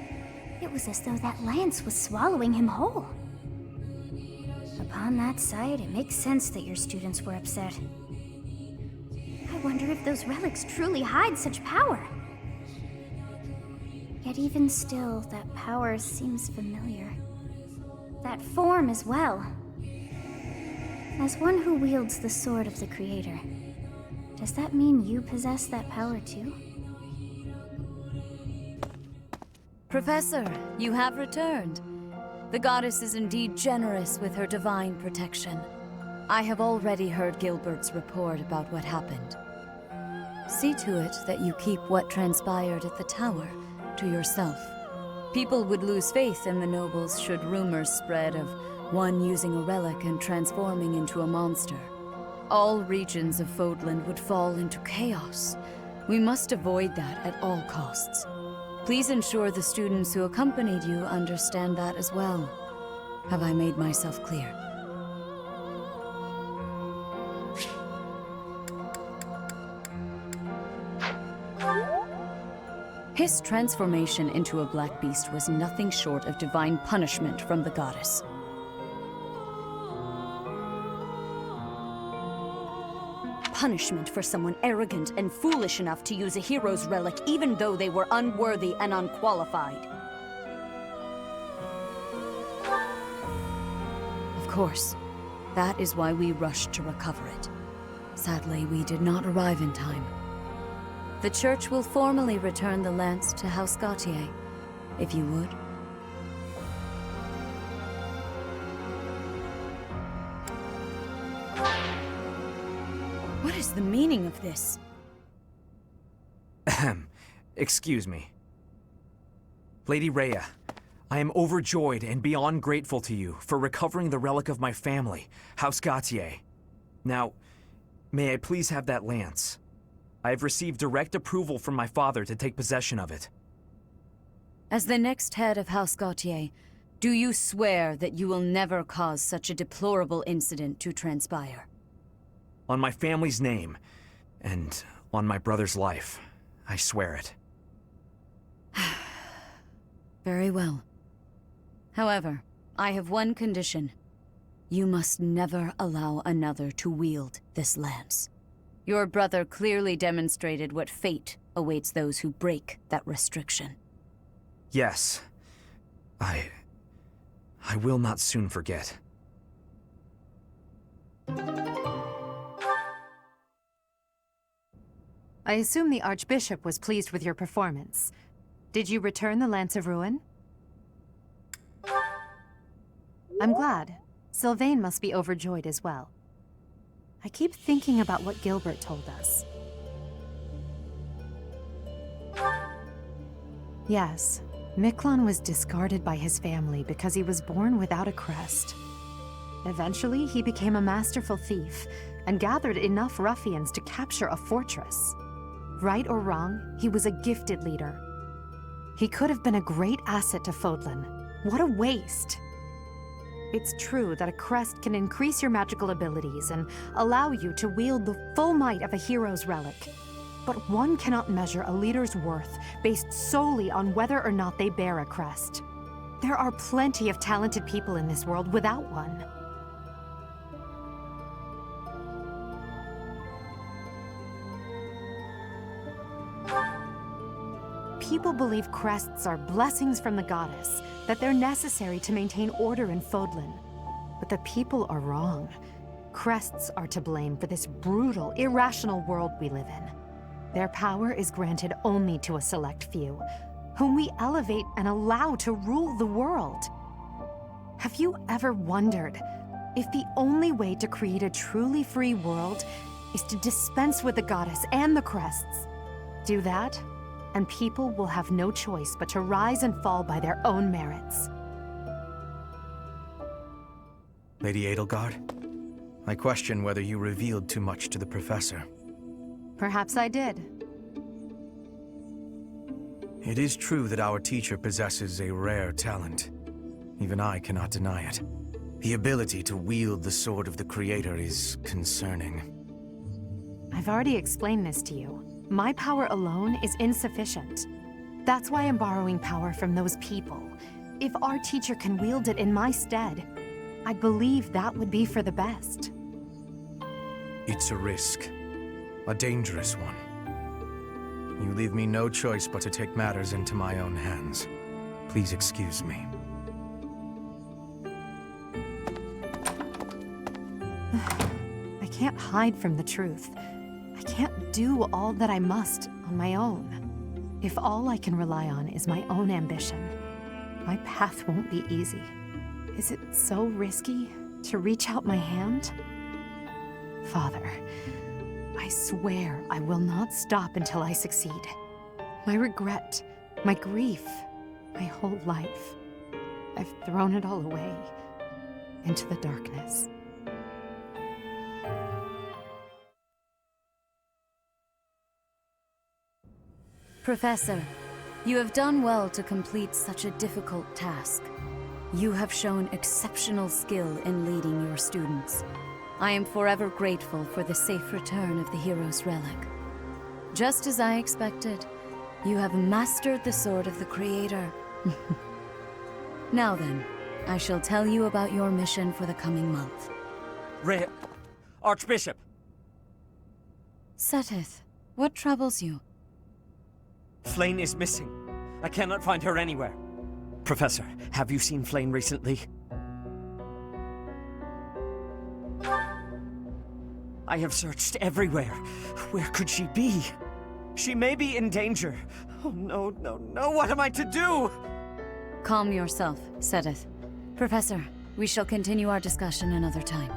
It was as though that lance was swallowing him whole. Upon that sight, it makes sense that your students were upset. I wonder if those relics truly hide such power. Yet even still, that power seems familiar. That form as well. As one who wields the sword of the Creator, does that mean you possess that power too? Professor, you have returned. The goddess is indeed generous with her divine protection. I have already heard Gilbert's report about what happened. See to it that you keep what transpired at the tower to yourself. People would lose faith in the nobles should rumors spread of one using a relic and transforming into a monster. all regions of Fodlan would fall into chaos. We must avoid that at all costs. Please ensure the students who accompanied you understand that as well. Have I made myself clear? His transformation into a black beast was nothing short of divine punishment from the goddess. Punishment for someone arrogant and foolish enough to use a hero's relic even though they were unworthy and unqualified. Of course. That is why we rushed to recover it. Sadly, we did not arrive in time. The church will formally return the lance to House Gautier, if you would. What is the meaning of this? Ahem. Excuse me. Lady Rhea, I am overjoyed and beyond grateful to you for recovering the relic of my family, House Gautier. Now, may I please have that lance? I have received direct approval from my father to take possession of it. As the next head of House Gautier, do you swear that you will never cause such a deplorable incident to transpire? On my family's name, and on my brother's life, I swear it. Very well. However, I have one condition. You must never allow another to wield this lance. Your brother clearly demonstrated what fate awaits those who break that restriction. Yes. I will not soon forget. I assume the Archbishop was pleased with your performance. Did you return the Lance of Ruin? I'm glad. Sylvain must be overjoyed as well. I keep thinking about what Gilbert told us. Yes, Miklon was discarded by his family because he was born without a crest. Eventually, he became a masterful thief and gathered enough ruffians to capture a fortress. Right or wrong, he was a gifted leader. He could have been a great asset to Fodlan. What a waste! It's true that a crest can increase your magical abilities and allow you to wield the full might of a hero's relic. But one cannot measure a leader's worth based solely on whether or not they bear a crest. There are plenty of talented people in this world without one. People believe crests are blessings from the goddess, that they're necessary to maintain order in Fodlan. But the people are wrong. Crests are to blame for this brutal, irrational world we live in. Their power is granted only to a select few, whom we elevate and allow to rule the world. Have you ever wondered if the only way to create a truly free world is to dispense with the goddess and the crests? Do that, and people will have no choice but to rise and fall by their own merits. Lady Edelgard, I question whether you revealed too much to the Professor. Perhaps I did. It is true that our teacher possesses a rare talent. Even I cannot deny it. The ability to wield the sword of the Creator is concerning. I've already explained this to you. My power alone is insufficient. That's why I'm borrowing power from those people. If our teacher can wield it in my stead, I believe that would be for the best. It's a risk. A dangerous one. You leave me no choice but to take matters into my own hands. Please excuse me. I can't hide from the truth. I can't do all that I must on my own. If all I can rely on is my own ambition, my path won't be easy. Is it so risky to reach out my hand? Father, I swear I will not stop until I succeed. My regret, my grief, my whole life, I've thrown it all away into the darkness. Professor, you have done well to complete such a difficult task. You have shown exceptional skill in leading your students. I am forever grateful for the safe return of the hero's relic. Just as I expected, you have mastered the Sword of the Creator. Now then, I shall tell you about your mission for the coming month. Archbishop! Seteth, what troubles you? Flayn is missing. I cannot find her anywhere. Professor, have you seen Flayn recently? I have searched everywhere. Where could she be? She may be in danger. Oh no, no, no, what am I to do? Calm yourself, Seteth. Professor, we shall continue our discussion another time.